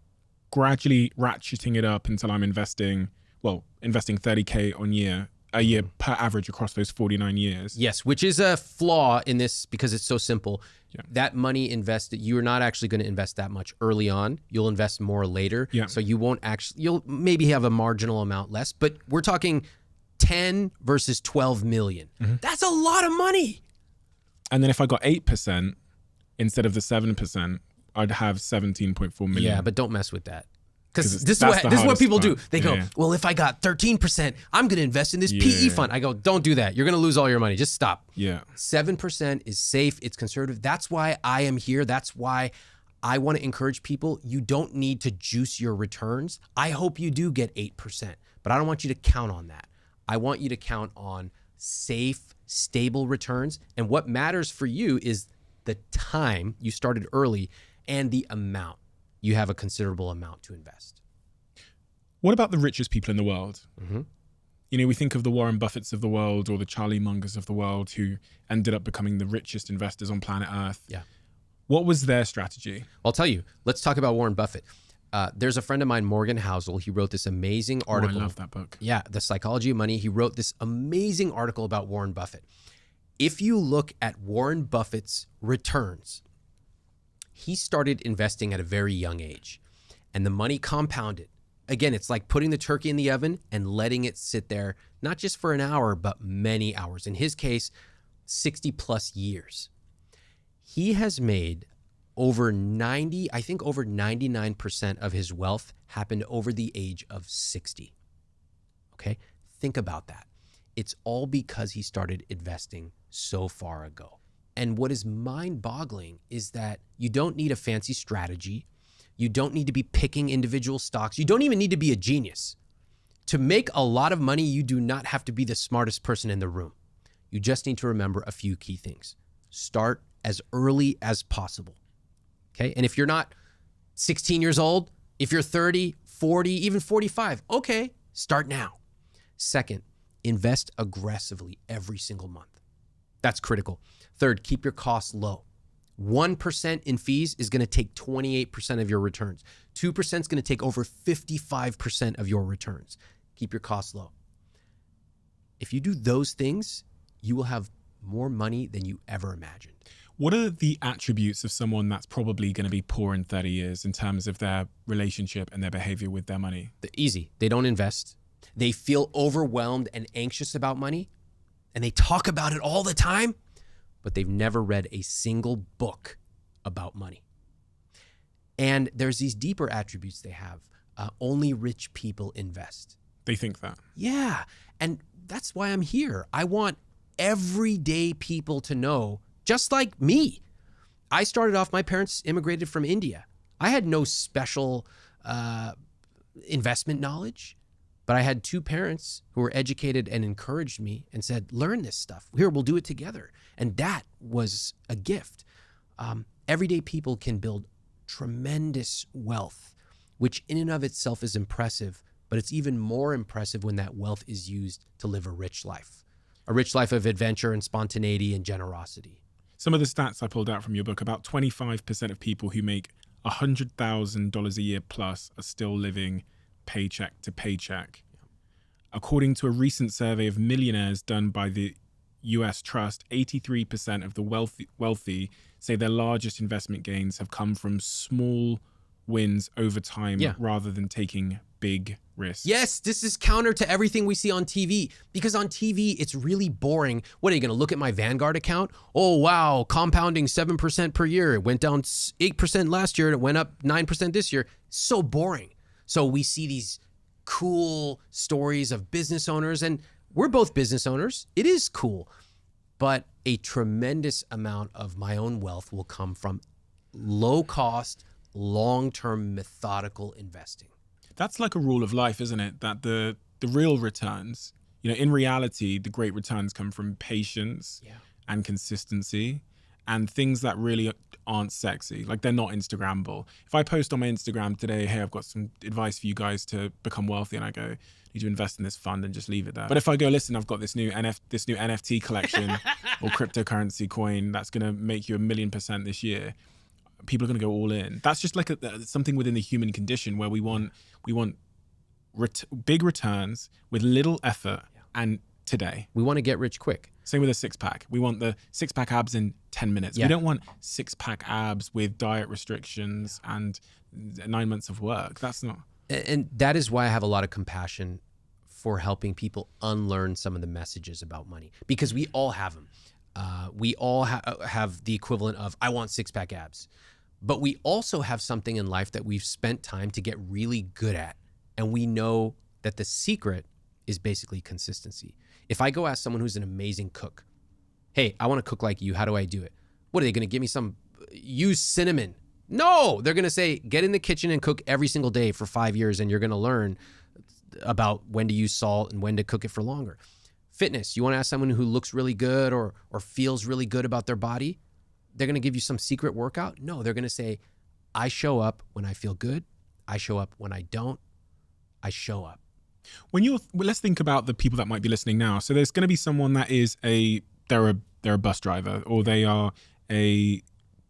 S6: gradually ratcheting it up until I'm investing 30K a year per average across those 49 years.
S1: Yes, which is a flaw in this because it's so simple.
S6: Yeah.
S1: That money invested, you're not actually going to invest that much early on. You'll invest more later.
S6: Yeah.
S1: So you'll maybe have a marginal amount less, but we're talking 10 versus 12 million. That's a lot of money.
S6: And then if I got 8% instead of the 7%, I'd have 17.4 million.
S1: Yeah, but don't mess with that.
S6: 'Cause
S1: Because this
S6: that's
S1: is
S6: the
S1: what
S6: hardest
S1: people do.
S6: part.
S1: They go,
S6: Yeah.
S1: well, if I got 13%, I'm going to invest in this PE
S6: Yeah.
S1: fund. I go, don't do that. You're going to lose all your money. Just stop.
S6: Yeah.
S1: 7% is safe. It's conservative. That's why I am here. That's why I want to encourage people. You don't need to juice your returns. I hope you do get 8%, but I don't want you to count on that. I want you to count on safe, stable returns. And what matters for you is the time you started early and the amount. You have a considerable amount to invest.
S6: What about the richest people in the world?
S1: Mm-hmm.
S6: You know, we think of the Warren Buffetts of the world or the Charlie Mungers of the world who ended up becoming the richest investors on planet Earth.
S1: Yeah.
S6: What was their strategy?
S1: I'll tell you. Let's talk about Warren Buffett. There's a friend of mine, Morgan Housel. He wrote this amazing article.
S6: Oh, I love that book.
S1: Yeah, The Psychology of Money. He wrote this amazing article about Warren Buffett. If you look at Warren Buffett's returns, he started investing at a very young age, and the money compounded. Again, it's like putting the turkey in the oven and letting it sit there, not just for an hour, but many hours. In his case, 60 plus years. He has made over 99% of his wealth happened over the age of 60. Okay? Think about that. It's all because he started investing so far ago. And what is mind-boggling is that you don't need a fancy strategy. You don't need to be picking individual stocks. You don't even need to be a genius. To make a lot of money, you do not have to be the smartest person in the room. You just need to remember a few key things. Start as early as possible. Okay? And if you're not 16 years old, if you're 30, 40, even 45, okay, start now. Second, invest aggressively every single month. That's critical. Third, keep your costs low. 1% in fees is going to take 28% of your returns. 2% is going to take over 55% of your returns. Keep your costs low. If you do those things, you will have more money than you ever imagined.
S6: What are the attributes of someone that's probably going to be poor in 30 years in terms of their relationship and their behavior with their money?
S1: Easy. They don't invest. They feel overwhelmed and anxious about money, and they talk about it all the time, but they've never read a single book about money. And there's these deeper attributes they have. Only rich people invest.
S6: They think that.
S1: Yeah. And that's why I'm here. I want everyday people to know, just like me. I started off, my parents immigrated from India. I had no special investment knowledge, but I had two parents who were educated and encouraged me and said, learn this stuff. Here, we'll do it together. And that was a gift. Everyday people can build tremendous wealth, which in and of itself is impressive, but it's even more impressive when that wealth is used to live a rich life of adventure and spontaneity and generosity.
S6: Some of the stats I pulled out from your book, about 25% of people who make $100,000 a year plus are still living paycheck to paycheck. According to a recent survey of millionaires done by the US Trust, 83% of the wealthy say their largest investment gains have come from small wins over time rather than taking big risks.
S1: Yes, this is counter to everything we see on TV, because on TV, it's really boring. What, are you going to look at my Vanguard account? Oh, wow, compounding 7% per year. It went down 8% last year and it went up 9% this year. So boring. So we see these cool stories of business owners, and we're both business owners. It is cool. But a tremendous amount of my own wealth will come from low cost, long-term methodical investing.
S6: That's like a rule of life, isn't it? That the real returns, in reality, the great returns come from patience and consistency and things that really aren't sexy. Like, they're not Instagrammable. If I post on my Instagram today, hey, I've got some advice for you guys to become wealthy, and I go, need to invest in this fund, and just leave it there. But if I go, listen, I've got this new NFT collection or cryptocurrency coin that's going to make you 1,000,000% this year, people are going to go all in. That's just like something within the human condition where we want big returns with little effort and today.
S1: We want to get rich quick.
S6: Same with a six-pack. We want the six-pack abs in 10 minutes. We don't want six-pack abs with diet restrictions and 9 months of work. That's not...
S1: And that is why I have a lot of compassion for helping people unlearn some of the messages about money, because we all have them. We all have the equivalent of, I want six-pack abs. But we also have something in life that we've spent time to get really good at. And we know that the secret is basically consistency. If I go ask someone who's an amazing cook, hey, I want to cook like you, how do I do it? What are they going to give me use cinnamon? No, they're going to say, get in the kitchen and cook every single day for 5 years, and you're going to learn about when to use salt and when to cook it for longer. Fitness, you want to ask someone who looks really good or feels really good about their body, they're going to give you some secret workout? No, they're going to say, I show up when I feel good. I show up when I don't. I show up.
S6: Let's think about the people that might be listening now. So there's going to be someone that is they're a bus driver, or they are a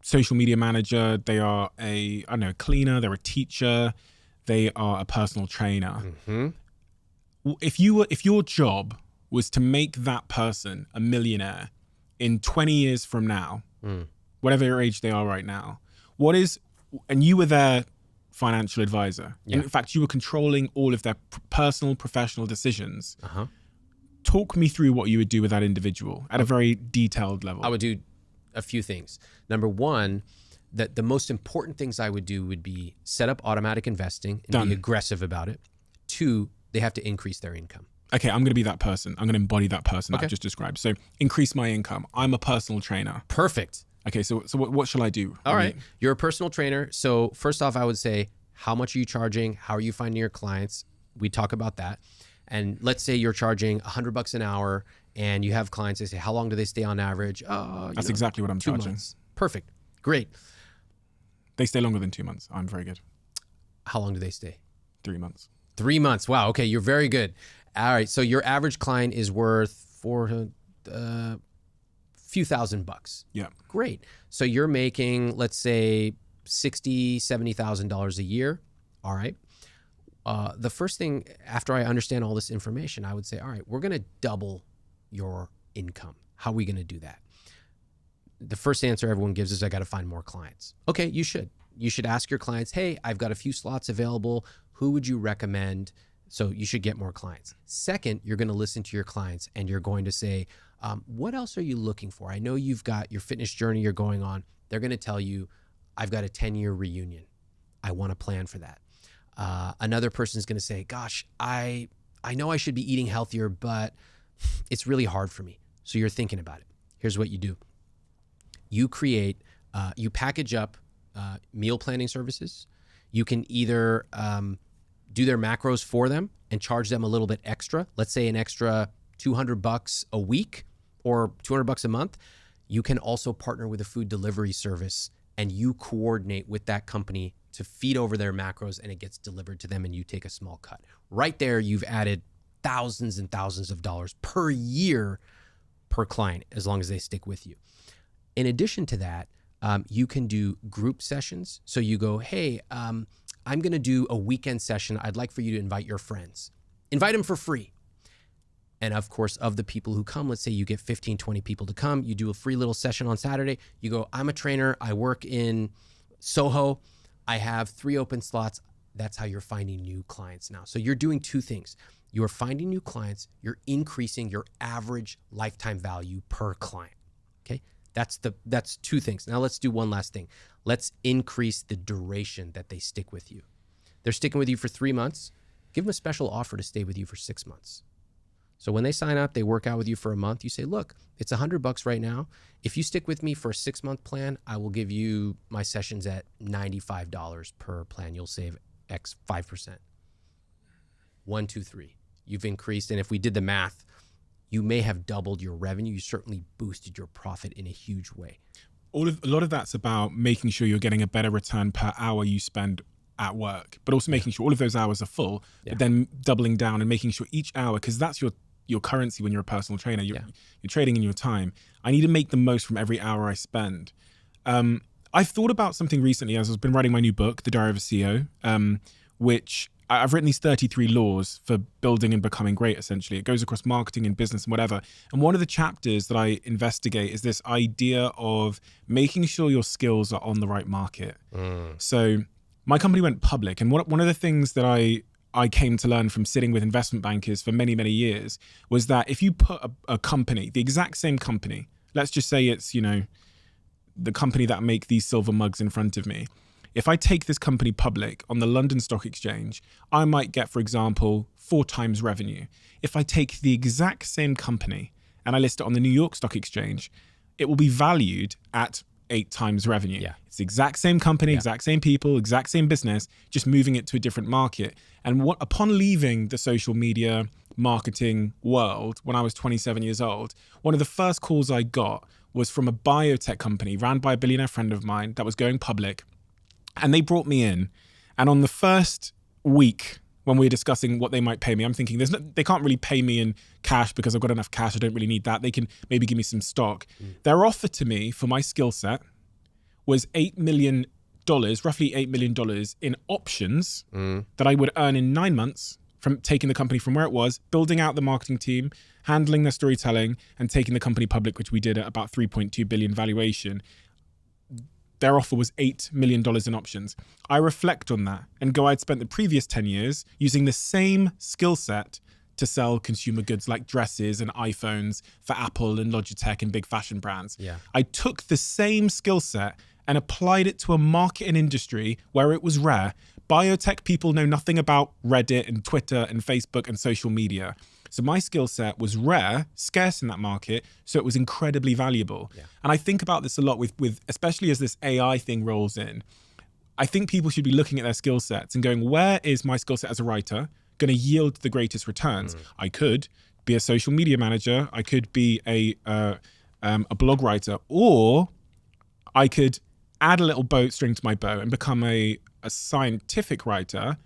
S6: social media manager. They are a cleaner. They're a teacher. They are a personal trainer. Mm-hmm. If your job was to make that person a millionaire in 20 years from now, whatever age they are right now, and you were their financial advisor. Yeah. In fact, you were controlling all of their personal, professional decisions. Talk me through what you would do with that individual at a very detailed level.
S1: I would do a few things. Number one, that the most important things I would do would be set up automatic investing and be aggressive about it. Two, they have to increase their income.
S6: Okay, I'm going to be that person. I'm going to embody that person that I've just described. So increase my income. I'm a personal trainer.
S1: Perfect.
S6: Okay, so what shall I do?
S1: All right. You're a personal trainer. So first off, I would say, how much are you charging? How are you finding your clients? We talk about that. And let's say you're charging $100 an hour and you have clients, they say, how long do they stay on average?
S6: That's exactly what I'm
S1: 2
S6: charging.
S1: months. Perfect. Great.
S6: They stay longer than 2 months. I'm very good.
S1: How long do they stay?
S6: 3 months.
S1: 3 months. Wow. Okay. You're very good. All right. So your average client is worth few $1,000s.
S6: Yeah.
S1: Great. So you're making, let's say, $60,000, $70,000 a year. All right. The first thing after I understand all this information, I would say, all right, we're going to double your income. How are we going to do that? The first answer everyone gives is, I got to find more clients. Okay, you should. You should ask your clients, hey, I've got a few slots available. Who would you recommend? So you should get more clients. Second, you're going to listen to your clients and you're going to say, what else are you looking for? I know you've got your fitness journey you're going on. They're going to tell you, I've got a 10-year reunion. I want to plan for that. Another person is going to say, gosh, I know I should be eating healthier, but it's really hard for me. So you're thinking about it. Here's what you do. You package up meal planning services. You can either do their macros for them and charge them a little bit extra. Let's say an extra $200 a week or $200 a month. You can also partner with a food delivery service and you coordinate with that company to feed over their macros and it gets delivered to them and you take a small cut. Right there, you've added thousands and thousands of dollars per year per client as long as they stick with you. In addition to that, you can do group sessions. So you go, hey, I'm going to do a weekend session. I'd like for you to invite your friends. Invite them for free. And of course, of the people who come, let's say you get 15, 20 people to come, you do a free little session on Saturday. You go, I'm a trainer. I work in Soho. I have 3 open slots. That's how you're finding new clients now. So you're doing 2 things. You're finding new clients. You're increasing your average lifetime value per client. Okay. That's 2 things. Now let's do one last thing. Let's increase the duration that they stick with you. They're sticking with you for 3 months. Give them a special offer to stay with you for 6 months. So when they sign up, they work out with you for a month. You say, look, it's $100 right now. If you stick with me for a 6-month plan, I will give you my sessions at $95 per plan. You'll save X 5%. 1, 2, 3. You've increased. And if we did the math, you may have doubled your revenue. You certainly boosted your profit in a huge way.
S6: A lot of that's about making sure you're getting a better return per hour you spend at work, but also making sure all of those hours are full, but then doubling down and making sure each hour, because that's your currency when you're a personal trainer, you're trading in your time. I need to make the most from every hour I spend. I've thought about something recently as I've been writing my new book, The Diary of a CEO, which I've written these 33 laws for building and becoming great, essentially. It goes across marketing and business and whatever. And one of the chapters that I investigate is this idea of making sure your skills are on the right market. So my company went public. And one of the things that I came to learn from sitting with investment bankers for many, many years was that if you put a company, the exact same company, let's just say it's, the company that make these silver mugs in front of me. If I take this company public on the London Stock Exchange, I might get, for example, 4 times revenue. If I take the exact same company and I list it on the New York Stock Exchange, it will be valued at 8 times revenue. Yeah. It's the exact same company, exact same people, exact same business, just moving it to a different market. And upon leaving the social media marketing world when I was 27 years old, one of the first calls I got was from a biotech company ran by a billionaire friend of mine that was going public. And they brought me in. And on the first week, when we were discussing what they might pay me, I'm thinking they can't really pay me in cash because I've got enough cash. I don't really need that. They can maybe give me some stock. Their offer to me for my skill set was $8 million, roughly $8 million in options that I would earn in 9 months from taking the company from where it was, building out the marketing team, handling their storytelling, and taking the company public, which we did at about 3.2 billion valuation. Their offer was $8 million in options. I reflect on that and go, I'd spent the previous 10 years using the same skill set to sell consumer goods like dresses and iPhones for Apple and Logitech and big fashion brands. I took the same skill set and applied it to a market and industry where it was rare. Biotech people know nothing about Reddit and Twitter and Facebook and social media. So my skill set was rare, scarce in that market, so it was incredibly valuable. And I think about this a lot with especially as this AI thing rolls in. I think people should be looking at their skill sets and going, where is my skill set as a writer going to yield the greatest returns? I could be a social media manager, I could be a blog writer, or I could add a little string to my bow and become a scientific writer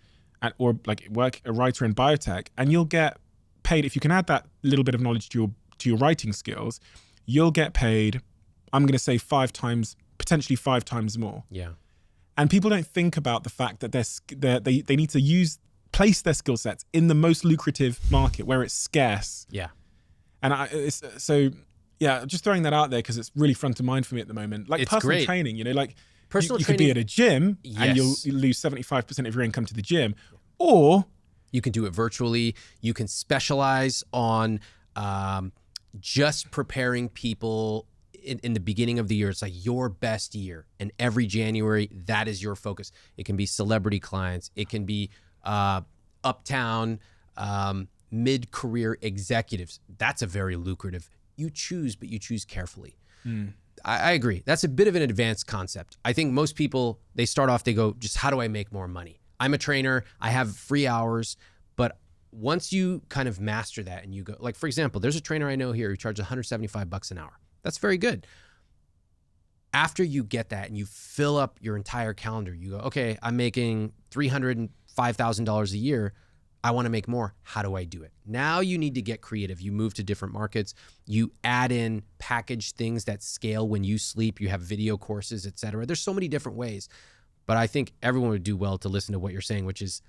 S6: or like work a writer in biotech, and you'll get paid. If you can add that little bit of knowledge to your writing skills, you'll get paid, I'm going to say 5 times, potentially 5 times more. And people don't think about the fact that they need to place their skill sets in the most lucrative market where it's scarce. And just throwing that out there because it's really front of mind for me at the moment. Like, it's personal training, like personal you could be at a gym and you'll lose 75% of your income to the gym, or
S1: you can do it virtually. You can specialize on just preparing people in the beginning of the year, it's like your best year. And every January, that is your focus. It can be celebrity clients. It can be uptown, mid-career executives. That's a very lucrative. You choose, but you choose carefully. I agree. That's a bit of an advanced concept. I think most people, they start off, they go, just how do I make more money? I'm a trainer. I have free hours. But once you kind of master that and you go, like, for example, there's a trainer I know here who charges $175 an hour. That's very good. After you get that and you fill up your entire calendar, you go, okay, I'm making $305,000 a year. I want to make more. How do I do it? Now you need to get creative. You move to different markets. You add in package things that scale when you sleep. You have video courses, et cetera. There's so many different ways. But I think everyone would do well to listen to what you're saying, which is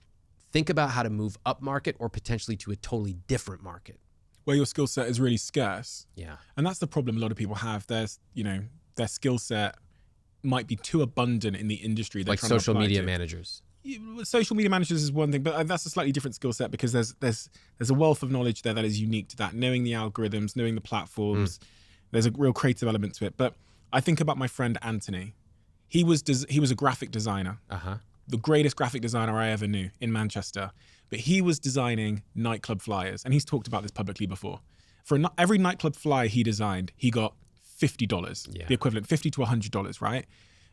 S1: think about how to move up market or potentially to a totally different market.
S6: Where your skill set is really scarce.
S1: Yeah.
S6: And that's the problem a lot of people have. There's, their skill set might be too abundant in the industry.
S1: Like social media managers.
S6: Social media managers is one thing, but that's a slightly different skill set because there's a wealth of knowledge there that is unique to that. Knowing the algorithms, knowing the platforms, there's a real creative element to it. But I think about my friend Anthony. He was a graphic designer, the greatest graphic designer I ever knew in Manchester. But he was designing nightclub flyers, and he's talked about this publicly before. For every nightclub flyer he designed, he got $50, the equivalent, $50 to $100, right?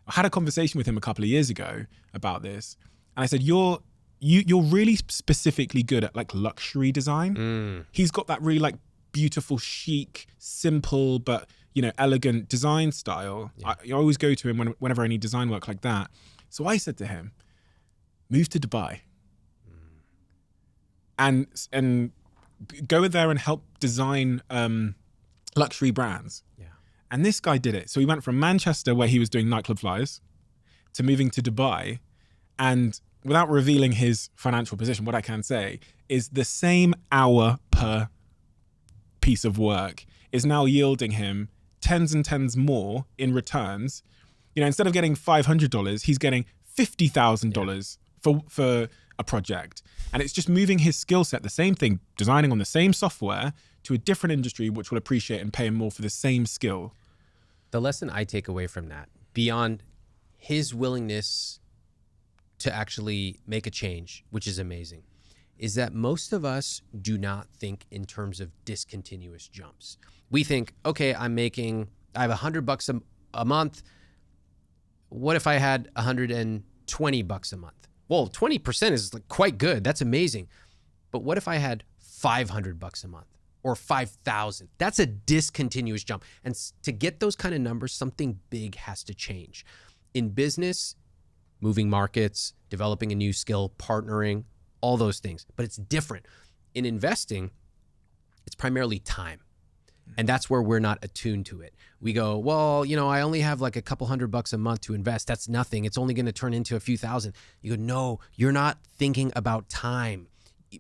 S6: I had a conversation with him a couple of years ago about this. And I said, you're really specifically good at like luxury design. He's got that really like beautiful, chic, simple, but elegant design style. I always go to him whenever I need design work like that. So I said to him, move to Dubai and go there and help design luxury brands. Yeah. And this guy did it. So he went from Manchester, where he was doing nightclub flyers, to moving to Dubai. And without revealing his financial position, what I can say is the same hour per piece of work is now yielding him tens and tens more in returns. Instead of getting $500, he's getting $50,000 for a project. And it's just moving his skill set, the same thing, designing on the same software, to a different industry which will appreciate and pay him more for the same skill.
S1: The lesson I take away from that, beyond his willingness to actually make a change, which is amazing, is that most of us do not think in terms of discontinuous jumps. We think, okay, I have $100 a month. What if I had $120 a month? Well, 20% is quite good. That's amazing. But what if I had $500 a month or 5,000? That's a discontinuous jump. And to get those kind of numbers, something big has to change. In business, moving markets, developing a new skill, partnering, all those things. But it's different. In investing, it's primarily time. And that's where we're not attuned to it. We go, well, I only have like a couple $100 a month to invest. That's nothing. It's only going to turn into a few thousand. You go, no, you're not thinking about time,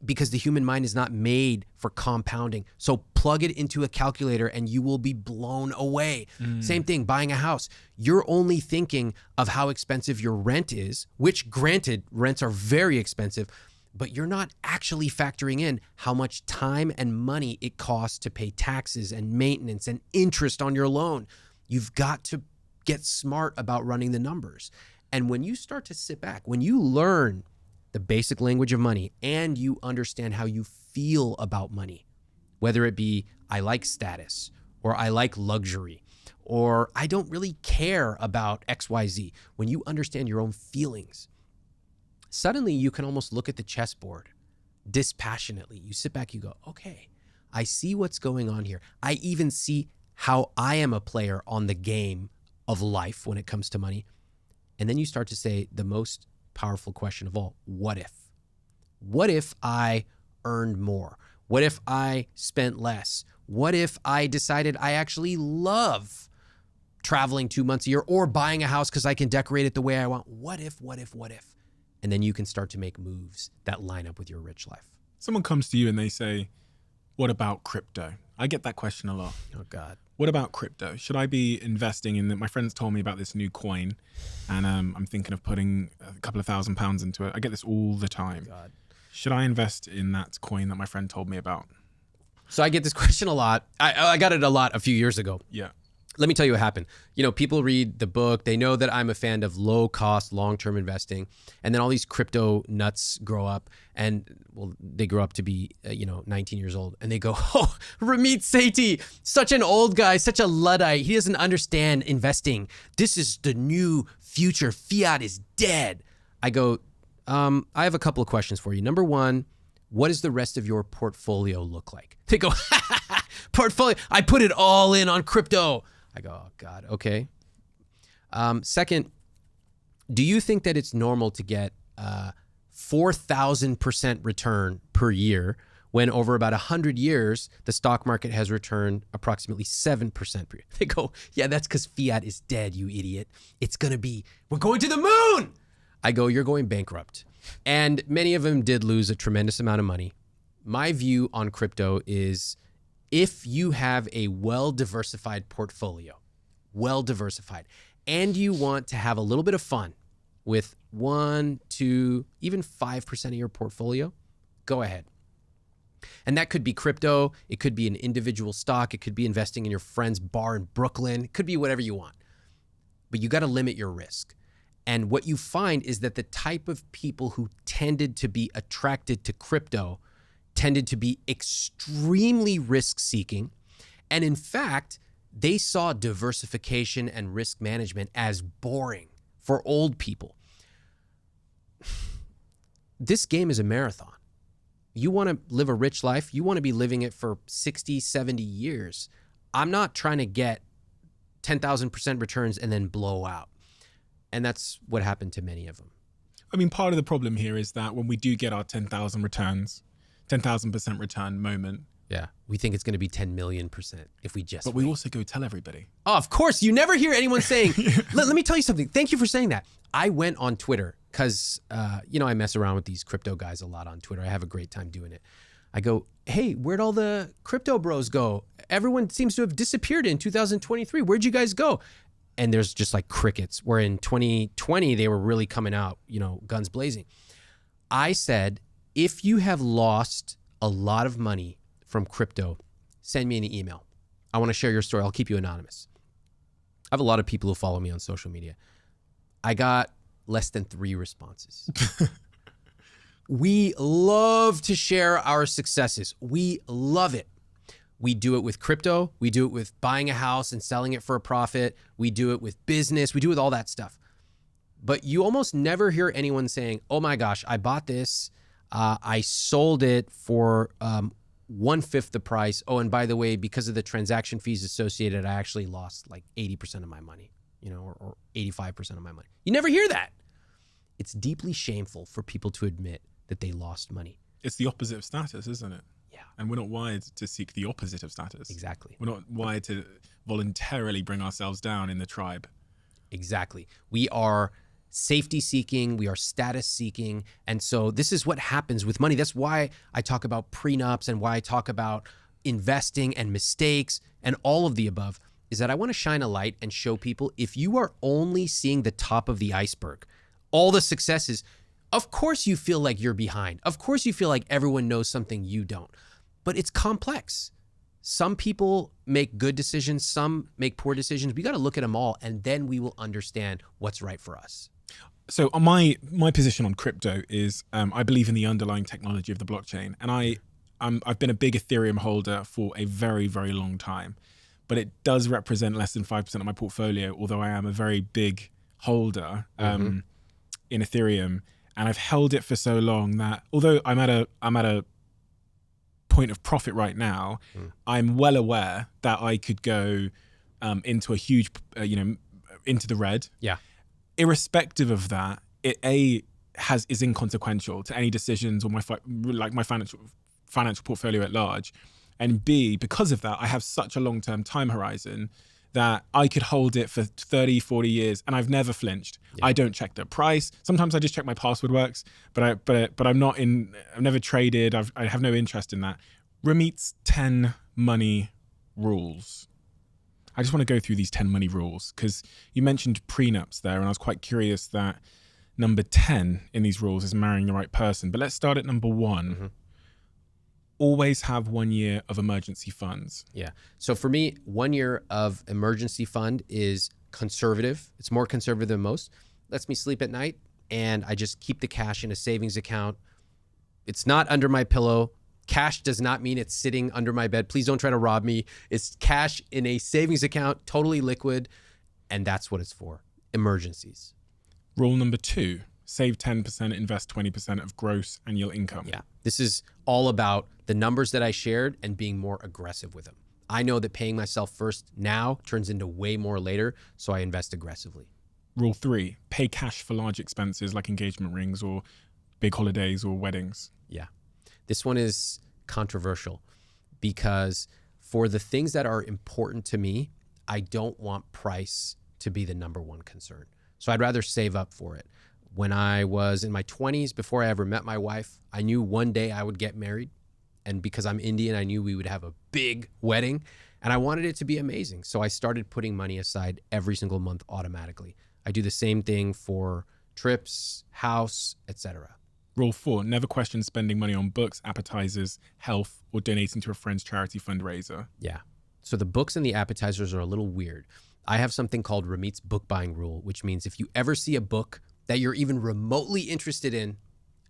S1: because the human mind is not made for compounding. So plug it into a calculator and you will be blown away. Same thing, buying a house. You're only thinking of how expensive your rent is, which granted, rents are very expensive, but you're not actually factoring in how much time and money it costs to pay taxes and maintenance and interest on your loan. You've got to get smart about running the numbers. And when you start to sit back, when you learn the basic language of money and you understand how you feel about money, whether it be I like status or I like luxury or I don't really care about XYZ, when you understand your own feelings, suddenly you can almost look at the chessboard dispassionately. You sit back, you go, okay, I see what's going on here. I even see how I am a player on the game of life when it comes to money. And then you start to say the most powerful question of all, what if? What if I earned more? What if I spent less? What if I decided I actually love traveling 2 months a year or buying a house because I can decorate it the way I want? What if? And then you can start to make moves that line up with your rich life.
S6: Someone comes to you and they say, what about crypto? I get that question a lot.
S1: Oh, God.
S6: What about crypto? Should I be investing in that? My friends told me about this new coin and I'm thinking of putting a couple of £1,000 into it. I get this all the time.
S1: God.
S6: Should I invest in that coin that my friend told me about?
S1: So I get this question a lot. I got it a lot a few years ago.
S6: Yeah.
S1: Let me tell you what happened. You know, people read the book. They know that I'm a fan of low cost, long-term investing. And then all these crypto nuts grow up and, well, they grow up to be, 19 years old. And they go, oh, Ramit Sethi, such an old guy, such a Luddite. He doesn't understand investing. This is the new future. Fiat is dead. I go, I have a couple of questions for you. Number one, what does the rest of your portfolio look like? They go, portfolio, I put it all in on crypto. I go, oh God, okay. Second, do you think that it's normal to get 4,000% return per year when over about 100 years, the stock market has returned approximately 7% per year? They go, yeah, that's because fiat is dead, you idiot. We're going to the moon. I go, you're going bankrupt. And many of them did lose a tremendous amount of money. My view on crypto is, if you have a well-diversified portfolio, and you want to have a little bit of fun with 1, 2, even 5% of your portfolio, go ahead. And that could be crypto. It could be an individual stock. It could be investing in your friend's bar in Brooklyn. It could be whatever you want. But you got to limit your risk. And what you find is that the type of people who tended to be attracted to crypto tended to be extremely risk-seeking. And in fact, they saw diversification and risk management as boring for old people. This game is a marathon. You want to live a rich life, you want to be living it for 60, 70 years. I'm not trying to get 10,000% returns and then blow out. And that's what happened to many of them.
S6: I mean, part of the problem here is that when we do get our 10,000 returns, 10,000% return moment.
S1: Yeah, we think it's going to be 10 million% if we just
S6: But we also go tell everybody.
S1: Oh, of course. You never hear anyone saying, let me tell you something. Thank you for saying that. I went on Twitter because, I mess around with these crypto guys a lot on Twitter. I have a great time doing it. I go, hey, where'd all the crypto bros go? Everyone seems to have disappeared in 2023. Where'd you guys go? And there's just like crickets, where in 2020, they were really coming out, guns blazing. I said, if you have lost a lot of money from crypto, send me an email. I want to share your story. I'll keep you anonymous. I have a lot of people who follow me on social media. I got less than 3 responses. We love to share our successes. We love it. We do it with crypto. We do it with buying a house and selling it for a profit. We do it with business. We do it with all that stuff. But you almost never hear anyone saying, oh my gosh, I bought this. I sold it for 1/5 the price. Oh, and by the way, because of the transaction fees associated, I actually lost like 80% of my money, or 85% of my money. You never hear that. It's deeply shameful for people to admit that they lost money.
S6: It's the opposite of status, isn't it?
S1: Yeah.
S6: And we're not wired to seek the opposite of status.
S1: Exactly.
S6: We're not wired to voluntarily bring ourselves down in the tribe.
S1: Exactly. We are safety seeking, we are status seeking. And so this is what happens with money. That's why I talk about prenups and why I talk about investing and mistakes and all of the above, is that I want to shine a light and show people, if you are only seeing the top of the iceberg, all the successes, of course you feel like you're behind. Of course you feel like everyone knows something you don't. But it's complex. Some people make good decisions, some make poor decisions. We got to look at them all, and then we will understand what's right for us.
S6: So my position on crypto is I believe in the underlying technology of the blockchain. And I've been a big Ethereum holder for a very, very long time. But it does represent less than 5% of my portfolio, although I am a very big holder in Ethereum. And I've held it for so long that although I'm at a point of profit right now, I'm well aware that I could go into a huge, into the red.
S1: Yeah.
S6: Irrespective of that, it is inconsequential to any decisions or my financial portfolio at large. And B, because of that, I have such a long-term time horizon that I could hold it for 30, 40 years and I've never flinched. Yeah. I don't check the price. Sometimes I just check my password works, but I'm not in, I've never traded. I have no interest in that. Ramit's 10 money rules. I just want to go through these 10 money rules because you mentioned prenups there and I was quite curious that number 10 in these rules is marrying the right person. But let's start at number 1. always have 1 year of emergency funds.
S1: Yeah. So for me, 1 year of emergency fund is conservative. It's more conservative than most. Lets me sleep at night, and I just keep the cash in a savings account. It's not under my pillow. Cash does not mean it's sitting under my bed. Please don't try to rob me. It's cash in a savings account, totally liquid, and that's what it's for. Emergencies.
S6: Rule number 2, save 10%, invest 20% of gross annual income.
S1: Yeah. This is all about the numbers that I shared and being more aggressive with them. I know that paying myself first now turns into way more later, so I invest aggressively.
S6: Rule 3, pay cash for large expenses like engagement rings or big holidays or weddings.
S1: Yeah. This one is controversial because for the things that are important to me, I don't want price to be the number one concern. So I'd rather save up for it. When I was in my 20s, before I ever met my wife, I knew one day I would get married. And because I'm Indian, I knew we would have a big wedding and I wanted it to be amazing. So I started putting money aside every single month automatically. I do the same thing for trips, house, etc.
S6: Rule 4, never question spending money on books, appetizers, health, or donating to a friend's charity fundraiser.
S1: Yeah. So the books and the appetizers are a little weird. I have something called Ramit's book buying rule, which means if you ever see a book that you're even remotely interested in,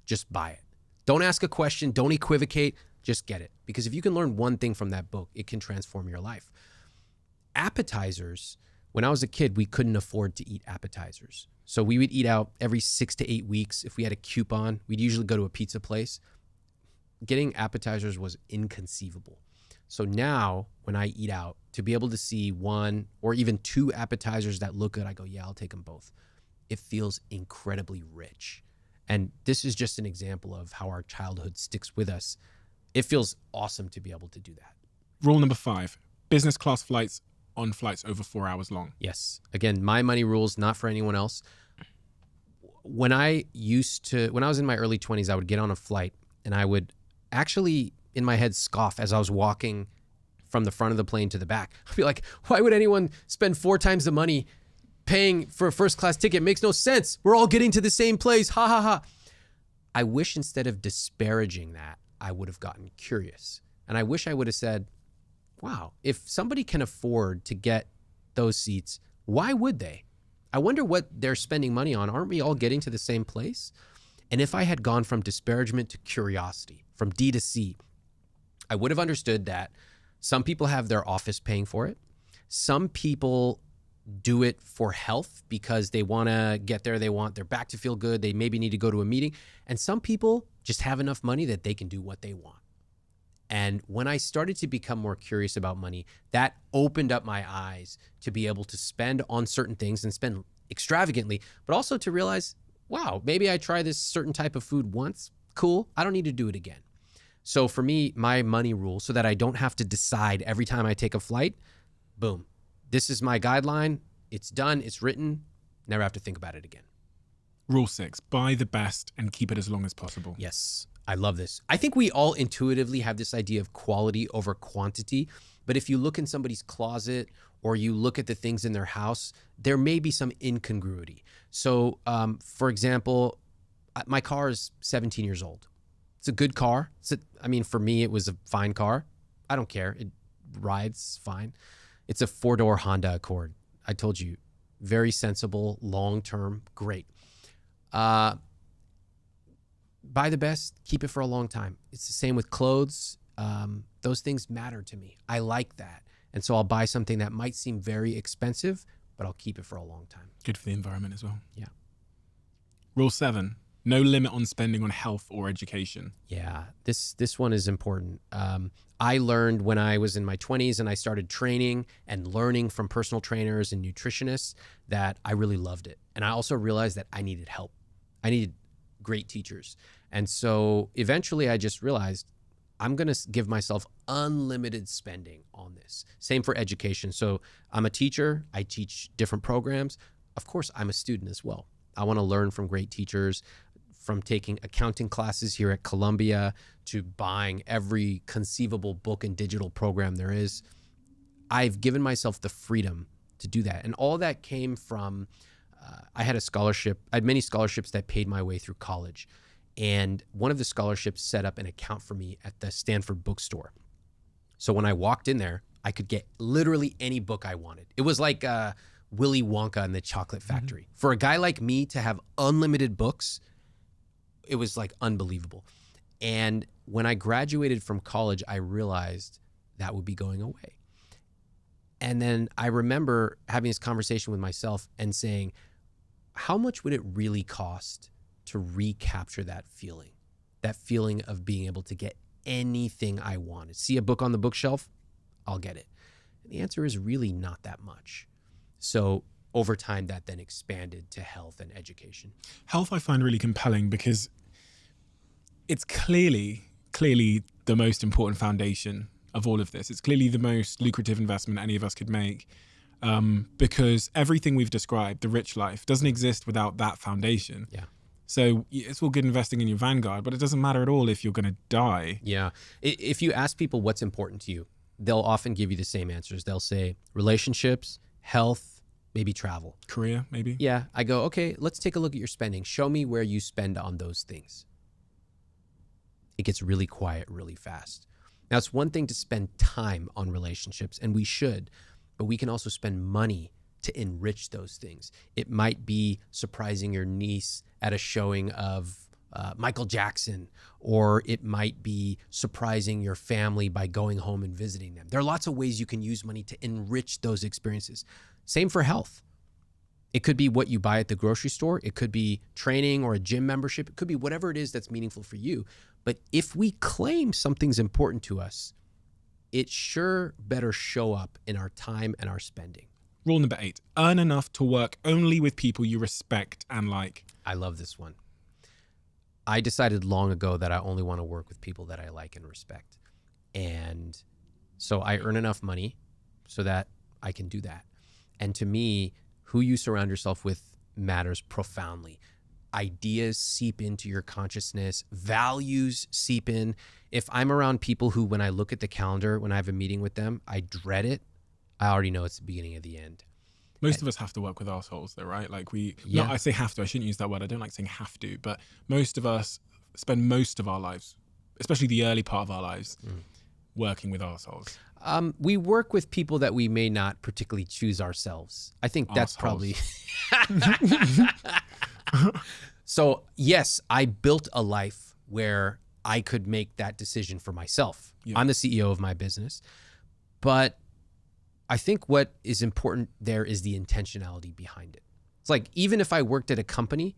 S1: just buy it. Don't ask a question. Don't equivocate. Just get it. Because if you can learn one thing from that book, it can transform your life. Appetizers, when I was a kid, we couldn't afford to eat appetizers. So we would eat out every 6 to 8 weeks. If we had a coupon, we'd usually go to a pizza place. Getting appetizers was inconceivable. So now when I eat out, to be able to see 1 or even 2 appetizers that look good, I go, yeah, I'll take them both. It feels incredibly rich. And this is just an example of how our childhood sticks with us. It feels awesome to be able to do that.
S6: Rule number 5, business class flights on flights over 4 hours long.
S1: Yes. Again, my money rules, not for anyone else. When I was in my early 20s, I would get on a flight and I would actually in my head scoff as I was walking from the front of the plane to the back. I'd be like, why would anyone spend 4 times the money paying for a first class ticket? It makes no sense. We're all getting to the same place. Ha ha ha. I wish instead of disparaging that, I would have gotten curious. And I wish I would have said, wow, if somebody can afford to get those seats, why would they? I wonder what they're spending money on. Aren't we all getting to the same place? And if I had gone from disparagement to curiosity, from D to C, I would have understood that some people have their office paying for it. Some people do it for health because they want to get there. They want their back to feel good. They maybe need to go to a meeting. And some people just have enough money that they can do what they want. And when I started to become more curious about money, that opened up my eyes to be able to spend on certain things and spend extravagantly, but also to realize, wow, maybe I try this certain type of food once. Cool. I don't need to do it again. So for me, my money rule, so that I don't have to decide every time I take a flight, boom. This is my guideline. It's done. It's written. Never have to think about it again.
S6: Rule 6, buy the best and keep it as long as possible.
S1: Yes, I love this. I think we all intuitively have this idea of quality over quantity. But if you look in somebody's closet or you look at the things in their house, there may be some incongruity. So, for example, my car is 17 years old. It's a good car. For me, it was a fine car. I don't care. It rides fine. It's a 4-door Honda Accord. I told you, very sensible, long-term, great. Buy the best, keep it for a long time. It's the same with clothes. Those things matter to me. I like that. And so I'll buy something that might seem very expensive, but I'll keep it for a long time.
S6: Good for the environment as well.
S1: Yeah.
S6: Rule 7, no limit on spending on health or education.
S1: Yeah, this one is important. I learned when I was in my 20s and I started training and learning from personal trainers and nutritionists that I really loved it. And I also realized that I needed help. I needed great teachers. And so eventually I just realized I'm going to give myself unlimited spending on this. Same for education. So I'm a teacher. I teach different programs. Of course, I'm a student as well. I want to learn from great teachers, from taking accounting classes here at Columbia to buying every conceivable book and digital program there is. I've given myself the freedom to do that. And all that came from, I had a scholarship. I had many scholarships that paid my way through college. And one of the scholarships set up an account for me at the Stanford bookstore. So when I walked in there, I could get literally any book I wanted. It was like Willy Wonka and the Chocolate Factory. For a guy like me to have unlimited books, it was like unbelievable. And when I graduated from college, I realized that would be going away. And then I remember having this conversation with myself and saying, how much would it really cost to recapture that feeling of being able to get anything I wanted? See a book on the bookshelf, I'll get it. And the answer is really not that much. So over time, that then expanded to health and education.
S6: Health I find really compelling because it's clearly the most important foundation of all of this. It's clearly the most lucrative investment any of us could make, because everything we've described, the rich life, doesn't exist without that foundation.
S1: Yeah.
S6: So it's all good investing in your Vanguard, but it doesn't matter at all if you're going to die.
S1: Yeah. If you ask people what's important to you, they'll often give you the same answers. They'll say relationships, health, maybe travel.
S6: Career, maybe?
S1: Yeah. I go, okay, let's take a look at your spending. Show me where you spend on those things. It gets really quiet really fast. Now, it's one thing to spend time on relationships, and we should, but we can also spend money to enrich those things. It might be surprising your niece at a showing of Michael Jackson, or it might be surprising your family by going home and visiting them. There are lots of ways you can use money to enrich those experiences. Same for health. It could be what you buy at the grocery store. It could be training or a gym membership. It could be whatever it is that's meaningful for you. But if we claim something's important to us, it sure better show up in our time and our spending.
S6: Rule number 8, earn enough to work only with people you respect and like.
S1: I love this one. I decided long ago that I only want to work with people that I like and respect. And so I earn enough money so that I can do that. And to me, who you surround yourself with matters profoundly. Ideas seep into your consciousness, values seep in. If I'm around people who, when I look at the calendar, when I have a meeting with them, I dread it, I already know it's the beginning of the end.
S6: Most of us have to work with assholes though, right? Like
S1: Yeah.
S6: I say have to, I shouldn't use that word. I don't like saying have to, but most of us spend most of our lives, especially the early part of our lives, working with assholes.
S1: We work with people that we may not particularly choose ourselves. I think that's
S6: Assholes.
S1: probably... So yes, I built a life where I could make that decision for myself.
S6: Yeah.
S1: I'm the CEO of my business, but I think what is important there is the intentionality behind it. It's like, even if I worked at a company,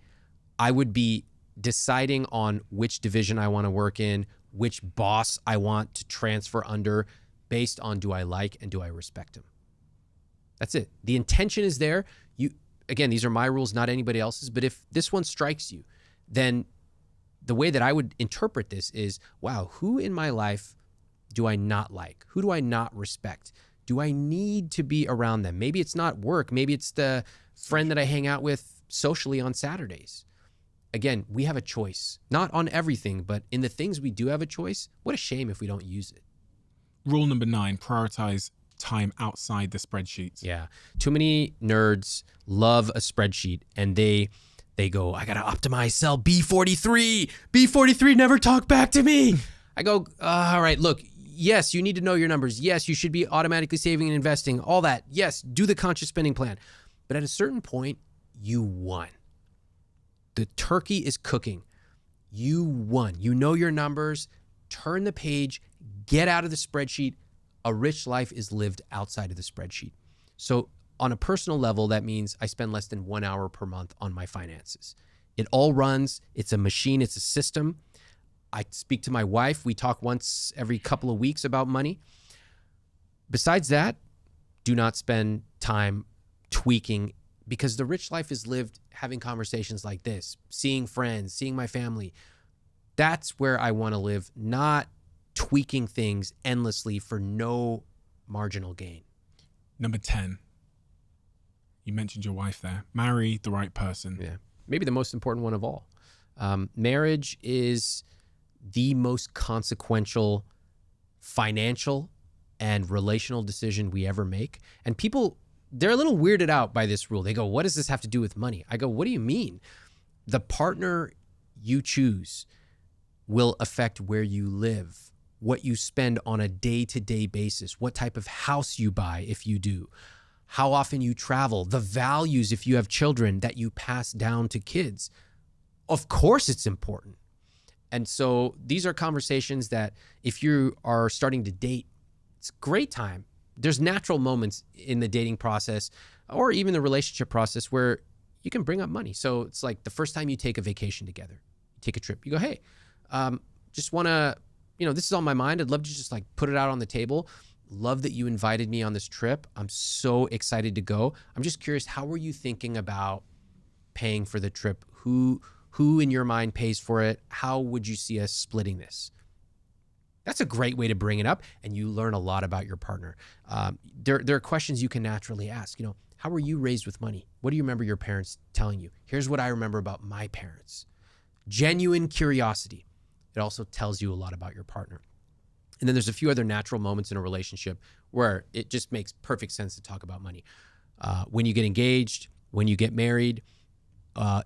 S1: I would be deciding on which division I want to work in, which boss I want to transfer under, based on do I like and do I respect him. That's it. The intention is there. Again, these are my rules, not anybody else's, but if this one strikes you, then the way that I would interpret this is, wow, who in my life do I not like? Who do I not respect? Do I need to be around them? Maybe it's not work. Maybe it's the friend that I hang out with socially on Saturdays. Again, we have a choice, not on everything, but in the things we do have a choice. What a shame if we don't use it.
S6: Rule number 9, prioritize time outside the spreadsheets.
S1: Yeah. Too many nerds love a spreadsheet and they go, I got to optimize cell B43. B43 never talk back to me. I go, all right, look, yes, you need to know your numbers. Yes, you should be automatically saving and investing, all that. Yes, do the conscious spending plan. But at a certain point, you won. The turkey is cooking. You won. You know your numbers. Turn the page. Get out of the spreadsheet. A rich life is lived outside of the spreadsheet. So on a personal level, that means I spend less than 1 hour per month on my finances. It all runs. It's a machine. It's a system. I speak to my wife. We talk once every couple of weeks about money. Besides that, do not spend time tweaking, because the rich life is lived having conversations like this, seeing friends, seeing my family. That's where I want to live, not tweaking things endlessly for no marginal gain.
S6: Number 10, you mentioned your wife there. Marry the right person.
S1: Yeah, maybe the most important one of all. Marriage is the most consequential financial and relational decision we ever make. And people, they're a little weirded out by this rule. They go, what does this have to do with money? I go, what do you mean? The partner you choose will affect where you live, what you spend on a day-to-day basis, what type of house you buy if you do, how often you travel, the values if you have children that you pass down to kids. Of course it's important. And so these are conversations that if you are starting to date, it's a great time. There's natural moments in the dating process or even the relationship process where you can bring up money. So it's like the first time you take a vacation together, you take a trip, you go, hey, just want to, this is on my mind. I'd love to just like put it out on the table. Love that you invited me on this trip. I'm so excited to go. I'm just curious, how were you thinking about paying for the trip? Who in your mind pays for it? How would you see us splitting this? That's a great way to bring it up, and you learn a lot about your partner. There are questions you can naturally ask. How were you raised with money? What do you remember your parents telling you? Here's what I remember about my parents. Genuine curiosity. It also tells you a lot about your partner. And then there's a few other natural moments in a relationship where it just makes perfect sense to talk about money. When you get engaged, when you get married,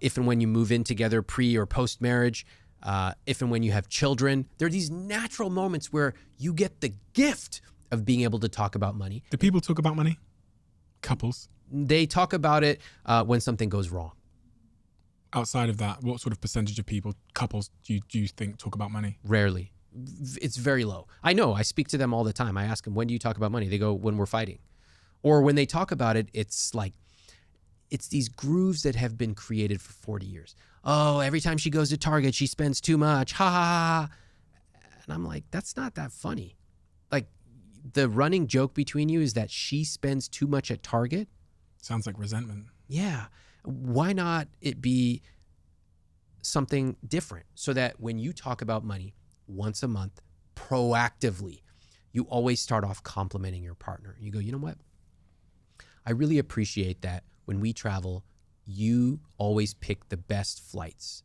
S1: if and when you move in together pre or post marriage, if and when you have children, there are these natural moments where you get the gift of being able to talk about money.
S6: Do people talk about money? Couples?
S1: They talk about it when something goes wrong.
S6: Outside of that, what sort of percentage of couples do you think talk about money?
S1: Rarely. It's very low. I know. I speak to them all the time. I ask them, when do you talk about money? They go, when we're fighting. Or when they talk about it, it's these grooves that have been created for 40 years. Oh, every time she goes to Target, she spends too much. Ha ha ha. And I'm like, that's not that funny. Like, the running joke between you is that she spends too much at Target.
S6: Sounds like resentment.
S1: Yeah. Why not it be something different so that when you talk about money once a month, proactively, you always start off complimenting your partner. You go, you know what? I really appreciate that when we travel, you always pick the best flights.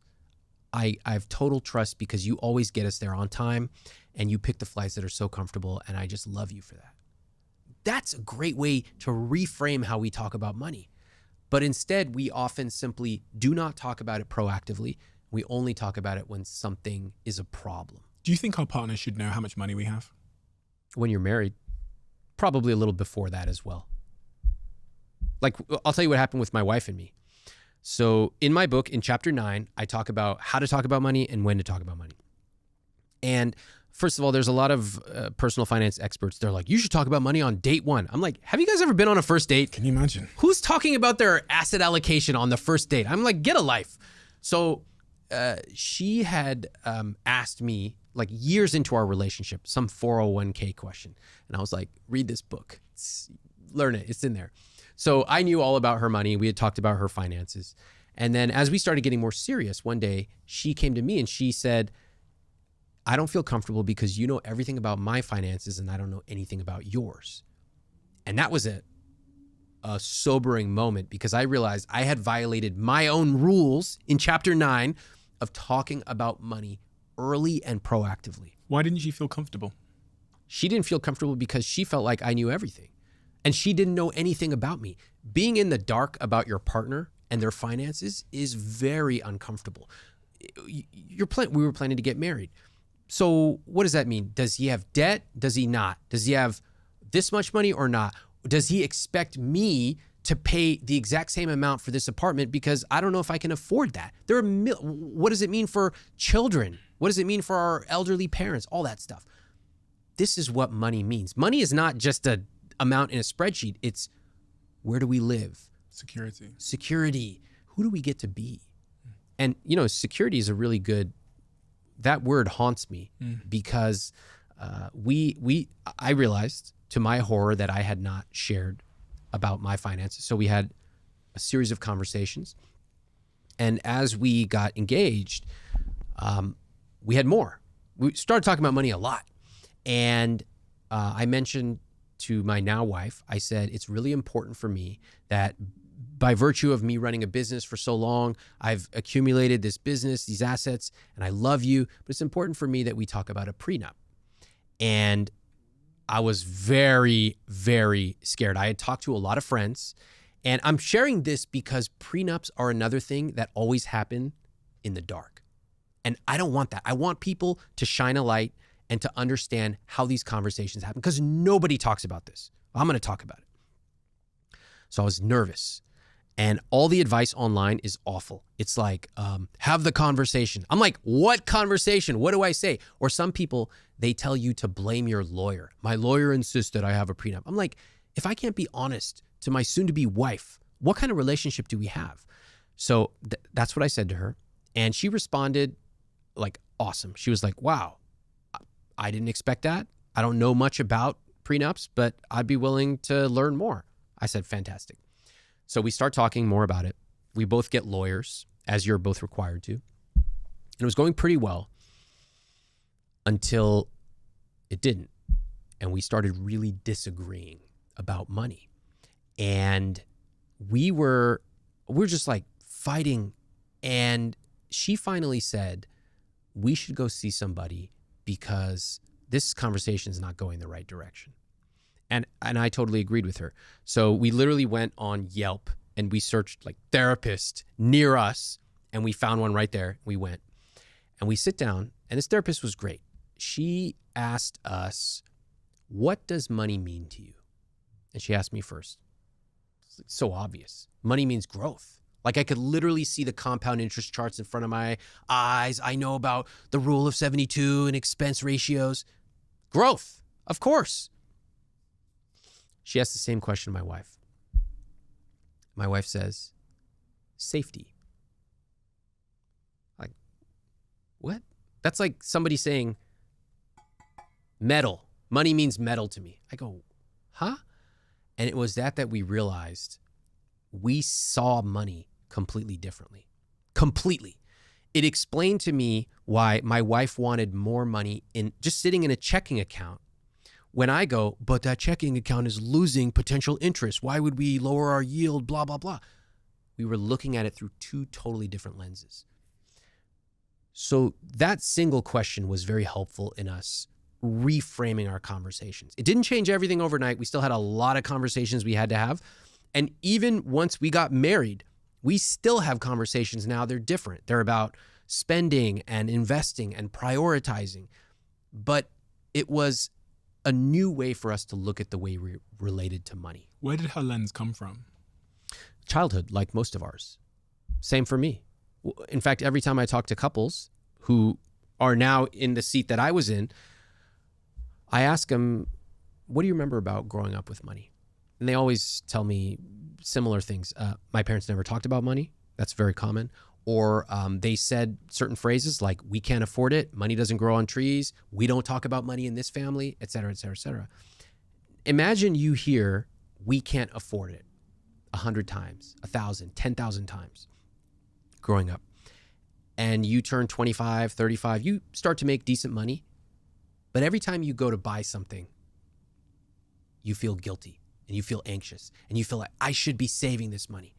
S1: I have total trust because you always get us there on time and you pick the flights that are so comfortable, and I just love you for that. That's a great way to reframe how we talk about money. But instead, we often simply do not talk about it proactively. We only talk about it when something is a problem.
S6: Do you think our partner should know how much money we have?
S1: When you're married, probably a little before that as well. Like, I'll tell you what happened with my wife and me. So in my book, in chapter 9, I talk about how to talk about money and when to talk about money. And first of all, there's a lot of personal finance experts. They're like, you should talk about money on date 1. I'm like, have you guys ever been on a first date?
S6: Can you imagine?
S1: Who's talking about their asset allocation on the first date? I'm like, get a life. So she had asked me, like years into our relationship, some 401k question. And I was like, read this book. Learn it. It's in there. So I knew all about her money. We had talked about her finances. And then as we started getting more serious, one day she came to me and she said, I don't feel comfortable because you know everything about my finances and I don't know anything about yours. And that was a sobering moment because I realized I had violated my own rules in chapter 9 of talking about money early and proactively.
S6: Why didn't she feel comfortable?
S1: She didn't feel comfortable because she felt like I knew everything. And she didn't know anything about me. Being in the dark about your partner and their finances is very uncomfortable. We were planning to get married. So what does that mean? Does he have debt? Does he not? Does he have this much money or not? Does he expect me to pay the exact same amount for this apartment because I don't know if I can afford that? What does it mean for children? What does it mean for our elderly parents? All that stuff. This is what money means. Money is not just an amount in a spreadsheet. It's where do we live? Security. Who do we get to be? And, security is a really good, that word haunts me because I realized to my horror that I had not shared about my finances. So we had a series of conversations. And as we got engaged, we had more. We started talking about money a lot. And I mentioned to my now wife, I said, it's really important for me that by virtue of me running a business for so long, I've accumulated this business, these assets, and I love you, but it's important for me that we talk about a prenup. And I was very, very scared. I had talked to a lot of friends, and I'm sharing this because prenups are another thing that always happen in the dark. And I don't want that. I want people to shine a light and to understand how these conversations happen, because nobody talks about this. I'm going to talk about it. So I was nervous, and all the advice online is awful. It's like, have the conversation. I'm like, what conversation? What do I say? Or some people, they tell you to blame your lawyer. My lawyer insists that I have a prenup. I'm like, if I can't be honest to my soon-to-be wife, what kind of relationship do we have? So that's what I said to her. And she responded like, awesome. She was like, wow, I didn't expect that. I don't know much about prenups, but I'd be willing to learn more. I said, fantastic. So we start talking more about it. We both get lawyers, as you're both required to. And it was going pretty well until it didn't. And we started really disagreeing about money. And we were just like fighting. And she finally said, we should go see somebody because this conversation is not going the right direction. And I totally agreed with her. So we literally went on Yelp and we searched like therapist near us, and we found one right there. We went and we sit down, and this therapist was great. She asked us, what does money mean to you? And she asked me first. It's so obvious. Money means growth. Like I could literally see the compound interest charts in front of my eyes. I know about the rule of 72 and expense ratios. Growth, of course. She asked the same question to my wife. My wife says, safety. Like, what? That's like somebody saying metal. Money means metal to me. I go, huh? And it was that we realized we saw money completely differently. Completely. It explained to me why my wife wanted more money in just sitting in a checking account. When I go, but that checking account is losing potential interest. Why would we lower our yield? Blah, blah, blah. We were looking at it through two totally different lenses. So that single question was very helpful in us reframing our conversations. It didn't change everything overnight. We still had a lot of conversations we had to have. And even once we got married, we still have conversations now. They're different. They're about spending and investing and prioritizing. But it was a new way for us to look at the way we related to money.
S6: Where did her lens come from?
S1: Childhood, like most of ours. Same for me. In fact, every time I talk to couples who are now in the seat that I was in, I ask them, what do you remember about growing up with money? And they always tell me similar things. My parents never talked about money. That's very common. Or they said certain phrases like, we can't afford it, money doesn't grow on trees, we don't talk about money in this family, et cetera, et cetera, et cetera. Imagine you hear, we can't afford it 100 times, 1,000, 10,000 times growing up. And you turn 25, 35, you start to make decent money. But every time you go to buy something, you feel guilty and you feel anxious and you feel like, I should be saving this money.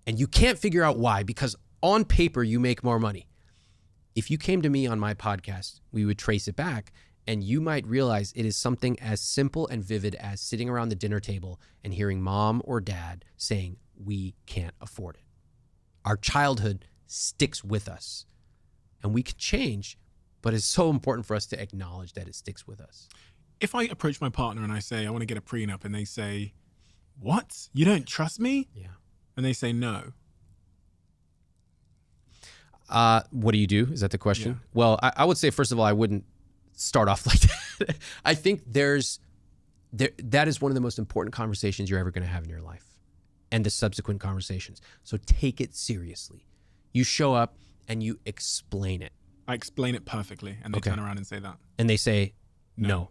S1: And you can't figure out why, because on paper, you make more money. If you came to me on my podcast, we would trace it back, and you might realize it is something as simple and vivid as sitting around the dinner table and hearing mom or dad saying, we can't afford it. Our childhood sticks with us, and we can change, but it's so important for us to acknowledge that it sticks with us.
S6: If I approach my partner and I say, I want to get a prenup, and they say, what? You don't trust me?
S1: Yeah.
S6: And they say no.
S1: What do you do? Is that the question?
S6: Yeah.
S1: Well, I would say, first of all, I wouldn't start off like that. I think that is one of the most important conversations you're ever going to have in your life, and the subsequent conversations. So take it seriously. You show up and you explain it.
S6: I explain it perfectly, and they turn around and say that.
S1: And they say, no.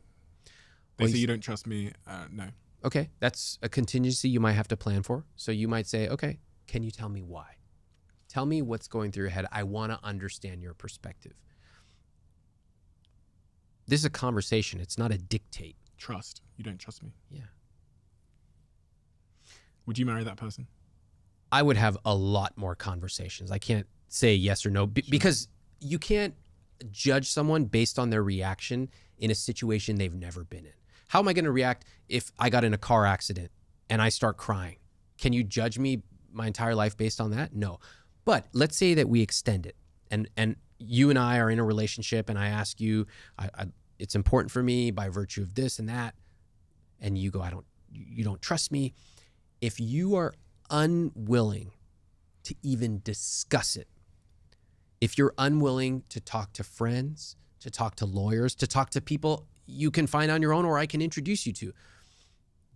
S6: They say, you don't trust me? No.
S1: Okay, that's a contingency you might have to plan for. So you might say, okay, can you tell me why? Tell me what's going through your head. I want to understand your perspective. This is a conversation. It's not a dictate.
S6: Trust. You don't trust me.
S1: Yeah.
S6: Would you marry that person?
S1: I would have a lot more conversations. I can't say yes or no because you can't judge someone based on their reaction in a situation they've never been in. How am I going to react if I got in a car accident and I start crying? Can you judge me my entire life based on that? No. But let's say that we extend it and you and I are in a relationship and I ask you, it's important for me by virtue of this and that, and you go, you don't trust me. If you are unwilling to even discuss it, if you're unwilling to talk to friends, to talk to lawyers, to talk to people you can find on your own or I can introduce you to,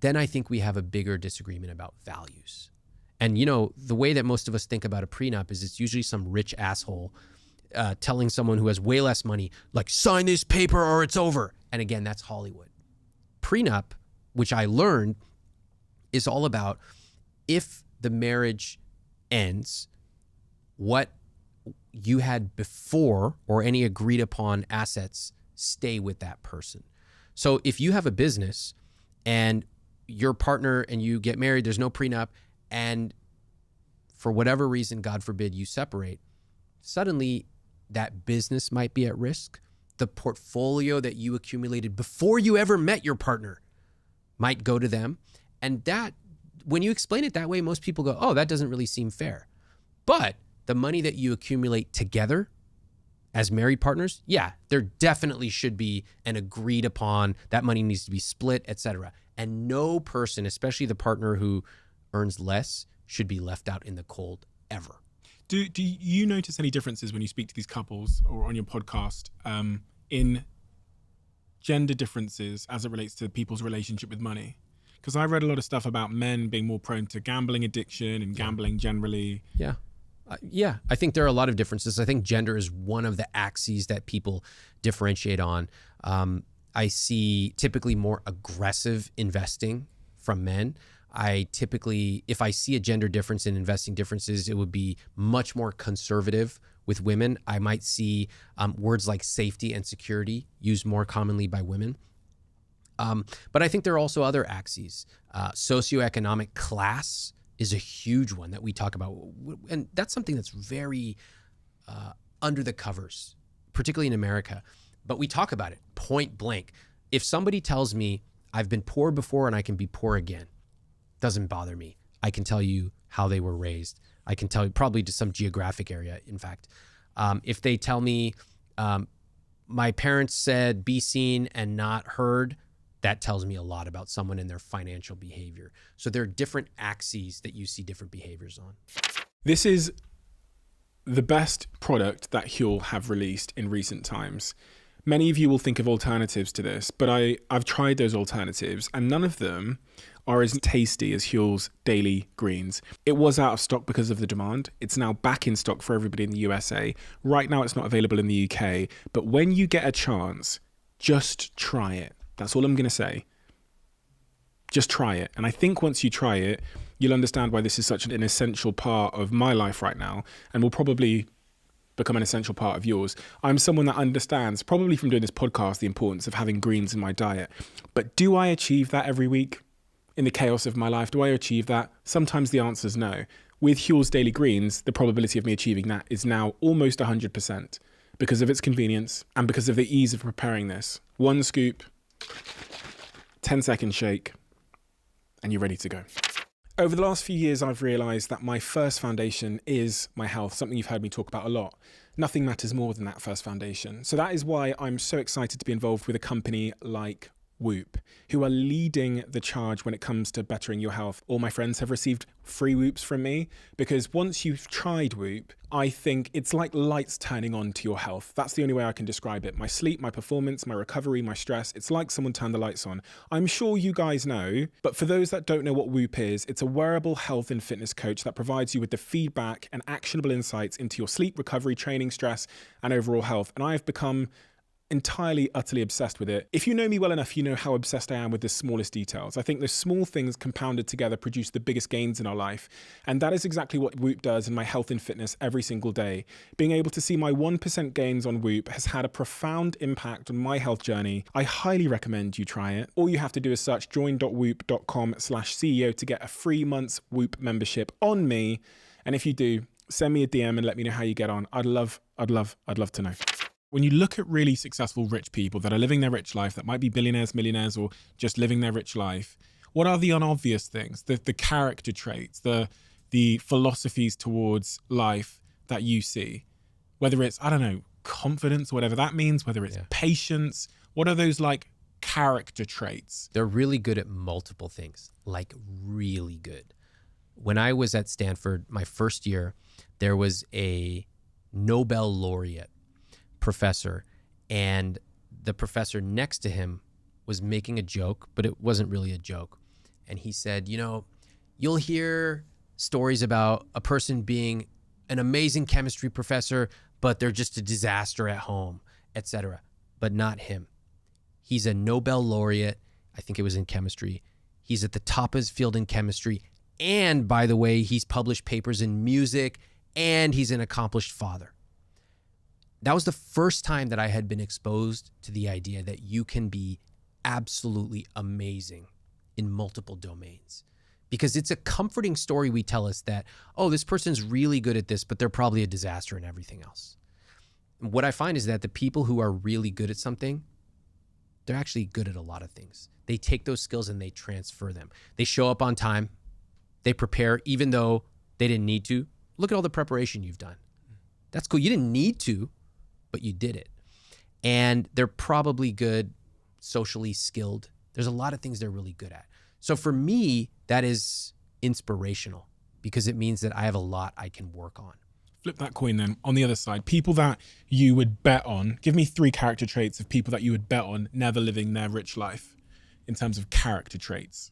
S1: then I think we have a bigger disagreement about values. And the way that most of us think about a prenup is it's usually some rich asshole telling someone who has way less money, like, sign this paper or it's over. And again, that's Hollywood. Prenup, which I learned, is all about if the marriage ends, what you had before or any agreed upon assets stay with that person. So if you have a business and your partner and you get married, there's no prenup, and for whatever reason, God forbid, you separate, suddenly that business might be at risk. The portfolio that you accumulated before you ever met your partner might go to them. And that, when you explain it that way, most people go, oh, that doesn't really seem fair. But the money that you accumulate together as married partners, yeah, there definitely should be an agreed upon, that money needs to be split, etc. And no person, especially the partner who earns less, should be left out in the cold ever.
S6: Do you notice any differences when you speak to these couples or on your podcast in gender differences as it relates to people's relationship with money? Because I read a lot of stuff about men being more prone to gambling addiction and gambling generally.
S1: Yeah. I think there are a lot of differences. I think gender is one of the axes that people differentiate on. I see typically more aggressive investing from men. If I see a gender difference in investing differences, it would be much more conservative with women. I might see words like safety and security used more commonly by women. But I think there are also other axes. Socioeconomic class is a huge one that we talk about. And that's something that's very under the covers, particularly in America. But we talk about it point blank. If somebody tells me I've been poor before and I can be poor again, doesn't bother me. I can tell you how they were raised. I can tell you probably to some geographic area, in fact. If they tell me my parents said be seen and not heard, that tells me a lot about someone and their financial behavior. So there are different axes that you see different behaviors on.
S6: This is the best product that Huel have released in recent times. Many of you will think of alternatives to this, but I've tried those alternatives and none of them are as tasty as Huel's Daily Greens. It was out of stock because of the demand. It's now back in stock for everybody in the USA. Right now it's not available in the UK, but when you get a chance, just try it. That's all I'm going to say. Just try it. And I think once you try it, you'll understand why this is such an essential part of my life right now and will probably become an essential part of yours. I'm someone that understands, probably from doing this podcast, the importance of having greens in my diet. But do I achieve that every week in the chaos of my life? Do I achieve that? Sometimes the answer is no. With Huel's Daily Greens, the probability of me achieving that is now almost 100% because of its convenience and because of the ease of preparing this. One scoop, 10-second shake, and you're ready to go. Over the last few years, I've realised that my first foundation is my health, something you've heard me talk about a lot. Nothing matters more than that first foundation. So that is why I'm so excited to be involved with a company like Whoop, who are leading the charge when it comes to bettering your health. All my friends have received free Whoops from me because once you've tried Whoop, I think it's like lights turning on to your health. That's the only way I can describe it. My sleep, my performance, my recovery, my stress, it's like someone turned the lights on. I'm sure you guys know, but for those that don't know what Whoop is, it's a wearable health and fitness coach that provides you with the feedback and actionable insights into your sleep, recovery, training, stress, and overall health. And I have become entirely, utterly obsessed with it. If you know me well enough, you know how obsessed I am with the smallest details. I think the small things compounded together produce the biggest gains in our life. And that is exactly what Whoop does in my health and fitness every single day. Being able to see my 1% gains on Whoop has had a profound impact on my health journey. I highly recommend you try it. All you have to do is search join.whoop.com/CEO to get a free month's Whoop membership on me. And if you do, send me a DM and let me know how you get on. I'd love to know. When you look at really successful rich people that are living their rich life, that might be billionaires, millionaires, or just living their rich life, what are the unobvious things, the character traits, the philosophies towards life that you see? Whether it's, I don't know, confidence, whatever that means, whether it's patience? What are those like character traits?
S1: They're really good at multiple things, like really good. When I was at Stanford, my first year, there was a Nobel laureate professor, and the professor next to him was making a joke, but it wasn't really a joke. And he said, you know, you'll hear stories about a person being an amazing chemistry professor, but they're just a disaster at home, etc. But not him. He's a Nobel laureate. I think it was in chemistry. He's at the top of his field in chemistry. And by the way, he's published papers in music, and he's an accomplished father. That was the first time that I had been exposed to the idea that you can be absolutely amazing in multiple domains. Because it's a comforting story we tell us that, oh, this person's really good at this, but they're probably a disaster in everything else. What I find is that the people who are really good at something, they're actually good at a lot of things. They take those skills and they transfer them. They show up on time. They prepare even though they didn't need to. Look at all the preparation you've done. That's cool. You didn't need to, but you did it. And they're probably good, socially skilled. There's a lot of things they're really good at. So for me, that is inspirational because it means that I have a lot I can work on.
S6: Flip that coin then. On the other side, people that you would bet on, give me 3 character traits of people that you would bet on never living their rich life in terms of character traits.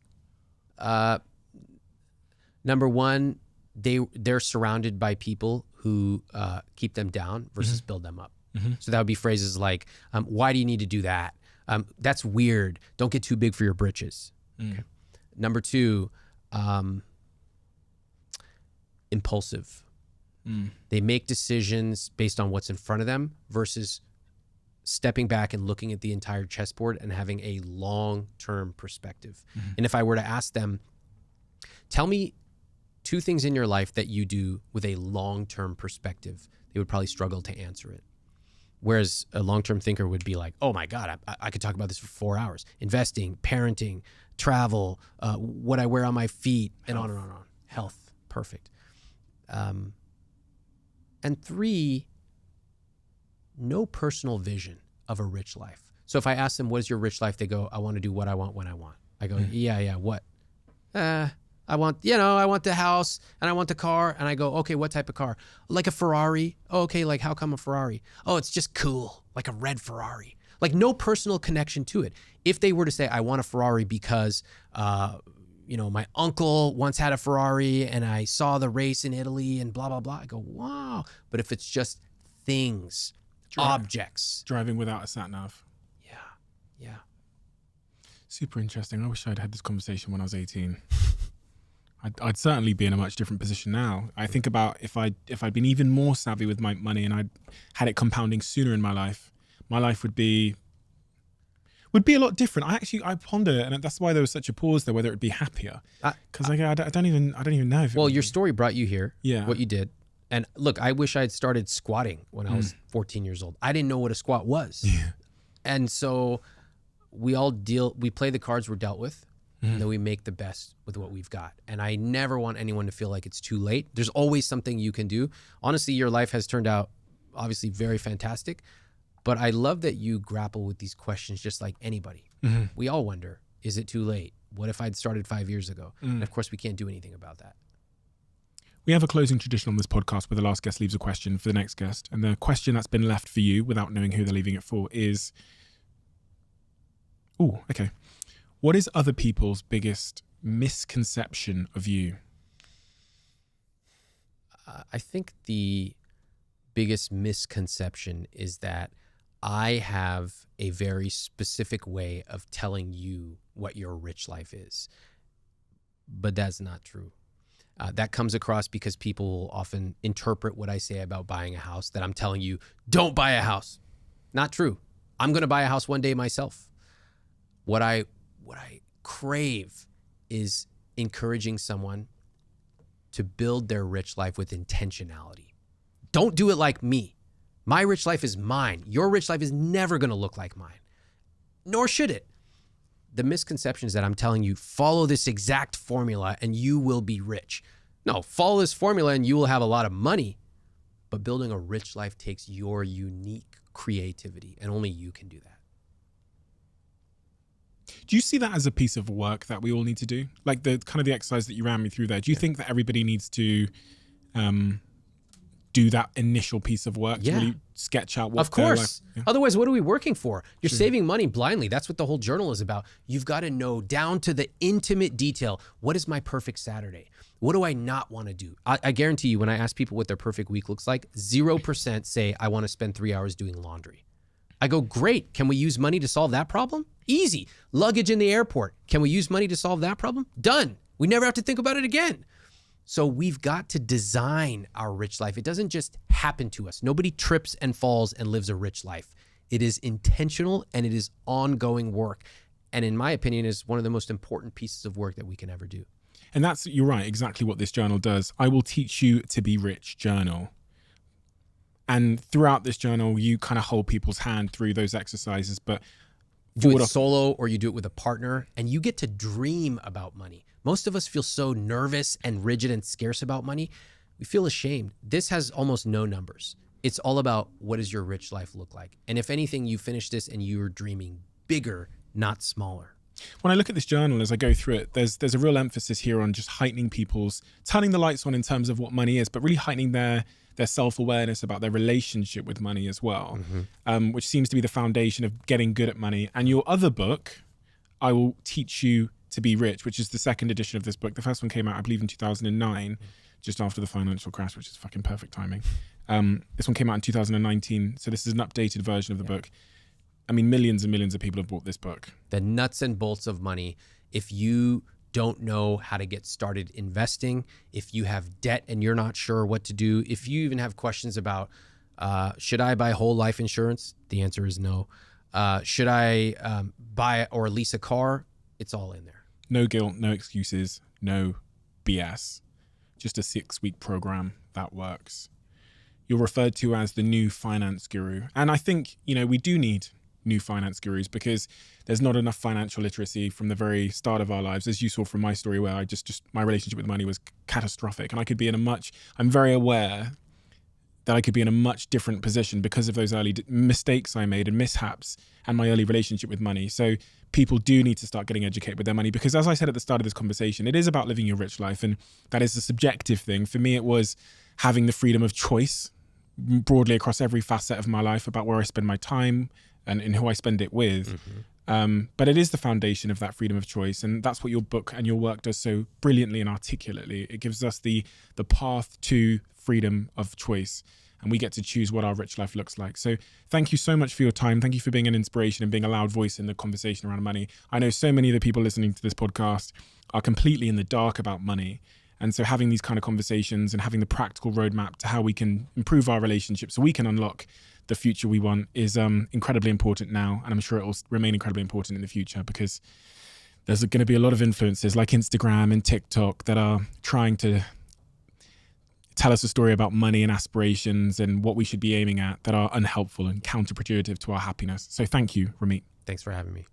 S1: Number one, they're surrounded by people who keep them down versus build them up. So that would be phrases like, why do you need to do that? That's weird. Don't get too big for your britches. Okay. Number 2, impulsive. They make decisions based on what's in front of them versus stepping back and looking at the entire chessboard and having a long-term perspective. And if I were to ask them, tell me 2 things in your life that you do with a long-term perspective, they would probably struggle to answer it. Whereas a long-term thinker would be like, oh my God, I could talk about this for 4 hours. Investing, parenting, travel, what I wear on my feet, and on and on and on. Health, perfect. And 3, no personal vision of a rich life. So if I ask them, what is your rich life? They go, I want to do what I want when I want. I go, yeah, what? I want the house and I want the car. And I go, okay, what type of car? Like a Ferrari. Oh, okay, like how come a Ferrari? Oh, it's just cool, like a red Ferrari. Like no personal connection to it. If they were to say, I want a Ferrari because, my uncle once had a Ferrari and I saw the race in Italy and blah, blah, blah. I go, wow. But if it's just things, objects.
S6: Driving without a sat nav.
S1: Yeah.
S6: Super interesting. I wish I'd had this conversation when I was 18. I'd certainly be in a much different position now. I think about if I'd been even more savvy with my money and I'd had it compounding sooner in my life would be a lot different. I ponder, and that's why there was such a pause there, whether it'd be happier. Because I don't even know. If
S1: your story brought you here.
S6: Yeah.
S1: What you did. And look, I wish I had started squatting when I was 14 years old. I didn't know what a squat was.
S6: Yeah.
S1: And so we play the cards we're dealt with. And then we make the best with what we've got. And I never want anyone to feel like it's too late. There's always something you can do. Honestly, your life has turned out obviously very fantastic. But I love that you grapple with these questions just like anybody. We all wonder, is it too late? What if I'd started 5 years ago? And of course, we can't do anything about that.
S6: We have a closing tradition on this podcast where the last guest leaves a question for the next guest. And the question that's been left for you without knowing who they're leaving it for is, what is other people's biggest misconception of you?
S1: I think the biggest misconception is that I have a very specific way of telling you what your rich life is. But that's not true. That comes across because people will often interpret what I say about buying a house that I'm telling you, don't buy a house. Not true. I'm going to buy a house one day myself. What I crave is encouraging someone to build their rich life with intentionality. Don't do it like me. My rich life is mine. Your rich life is never going to look like mine, nor should it. The misconception is that I'm telling you, follow this exact formula and you will be rich. No, follow this formula and you will have a lot of money, But building a rich life takes your unique creativity, and only you can do that.
S6: Do you see that as a piece of work that we all need to do? Like the kind of the exercise that you ran me through there. Do you think that everybody needs to do that initial piece of work to really sketch out what
S1: Of course.
S6: Yeah.
S1: Otherwise, what are we working for? You're saving money blindly. That's what the whole journal is about. You've got to know down to the intimate detail. What is my perfect Saturday? What do I not want to do? I guarantee you, when I ask people what their perfect week looks like, 0% say, I want to spend 3 hours doing laundry. I go, great. Can we use money to solve that problem? Easy. Luggage in the airport. Can we use money to solve that problem? Done. We never have to think about it again. So we've got to design our rich life. It doesn't just happen to us. Nobody trips and falls and lives a rich life. It is intentional and it is ongoing work. And in my opinion, is one of the most important pieces of work that we can ever do.
S6: And that's, you're right, exactly what this journal does. I will teach you to be rich journal. And throughout this journal, you kind of hold people's hand through those exercises, but
S1: do it solo or you do it with a partner, and you get to dream about money. Most of us feel so nervous and rigid and scarce about money. We feel ashamed. This has almost no numbers. It's all about what does your rich life look like? And if anything, you finish this and you're dreaming bigger, not smaller.
S6: When I look at this journal, as I go through it, there's a real emphasis here on just heightening turning the lights on in terms of what money is, but really heightening their self-awareness about their relationship with money as well, which seems to be the foundation of getting good at money. And your other book, I Will Teach You to Be Rich, which is the second edition of this book. The first one came out, I believe, in 2009, just after the financial crash, which is fucking perfect timing. This one came out in 2019. So this is an updated version of the book. I mean, millions and millions of people have bought this book.
S1: The nuts and bolts of money. If you don't know how to get started investing, if you have debt and you're not sure what to do, if you even have questions about, should I buy whole life insurance? The answer is no. Should I buy or lease a car? It's all in there.
S6: No guilt, no excuses, no BS. Just a 6-week program that works. You're referred to as the new finance guru. And I think, we do need new finance gurus because there's not enough financial literacy from the very start of our lives. As you saw from my story where I just my relationship with money was catastrophic, and I could be I'm very aware that I could be in a much different position because of those early mistakes I made and mishaps and my early relationship with money. So people do need to start getting educated with their money because, as I said at the start of this conversation, it is about living your rich life, and that is a subjective thing. For me, it was having the freedom of choice broadly across every facet of my life about where I spend my time and who I spend it with. But it is the foundation of that freedom of choice. And that's what your book and your work does so brilliantly and articulately. It gives us the path to freedom of choice, and we get to choose what our rich life looks like. So thank you so much for your time. Thank you for being an inspiration and being a loud voice in the conversation around money. I know so many of the people listening to this podcast are completely in the dark about money. And so having these kind of conversations and having the practical roadmap to how we can improve our relationships so we can unlock the future we want is incredibly important now. And I'm sure it will remain incredibly important in the future because there's going to be a lot of influencers like Instagram and TikTok that are trying to tell us a story about money and aspirations and what we should be aiming at that are unhelpful and counterproductive to our happiness. So thank you, Ramit.
S1: Thanks for having me.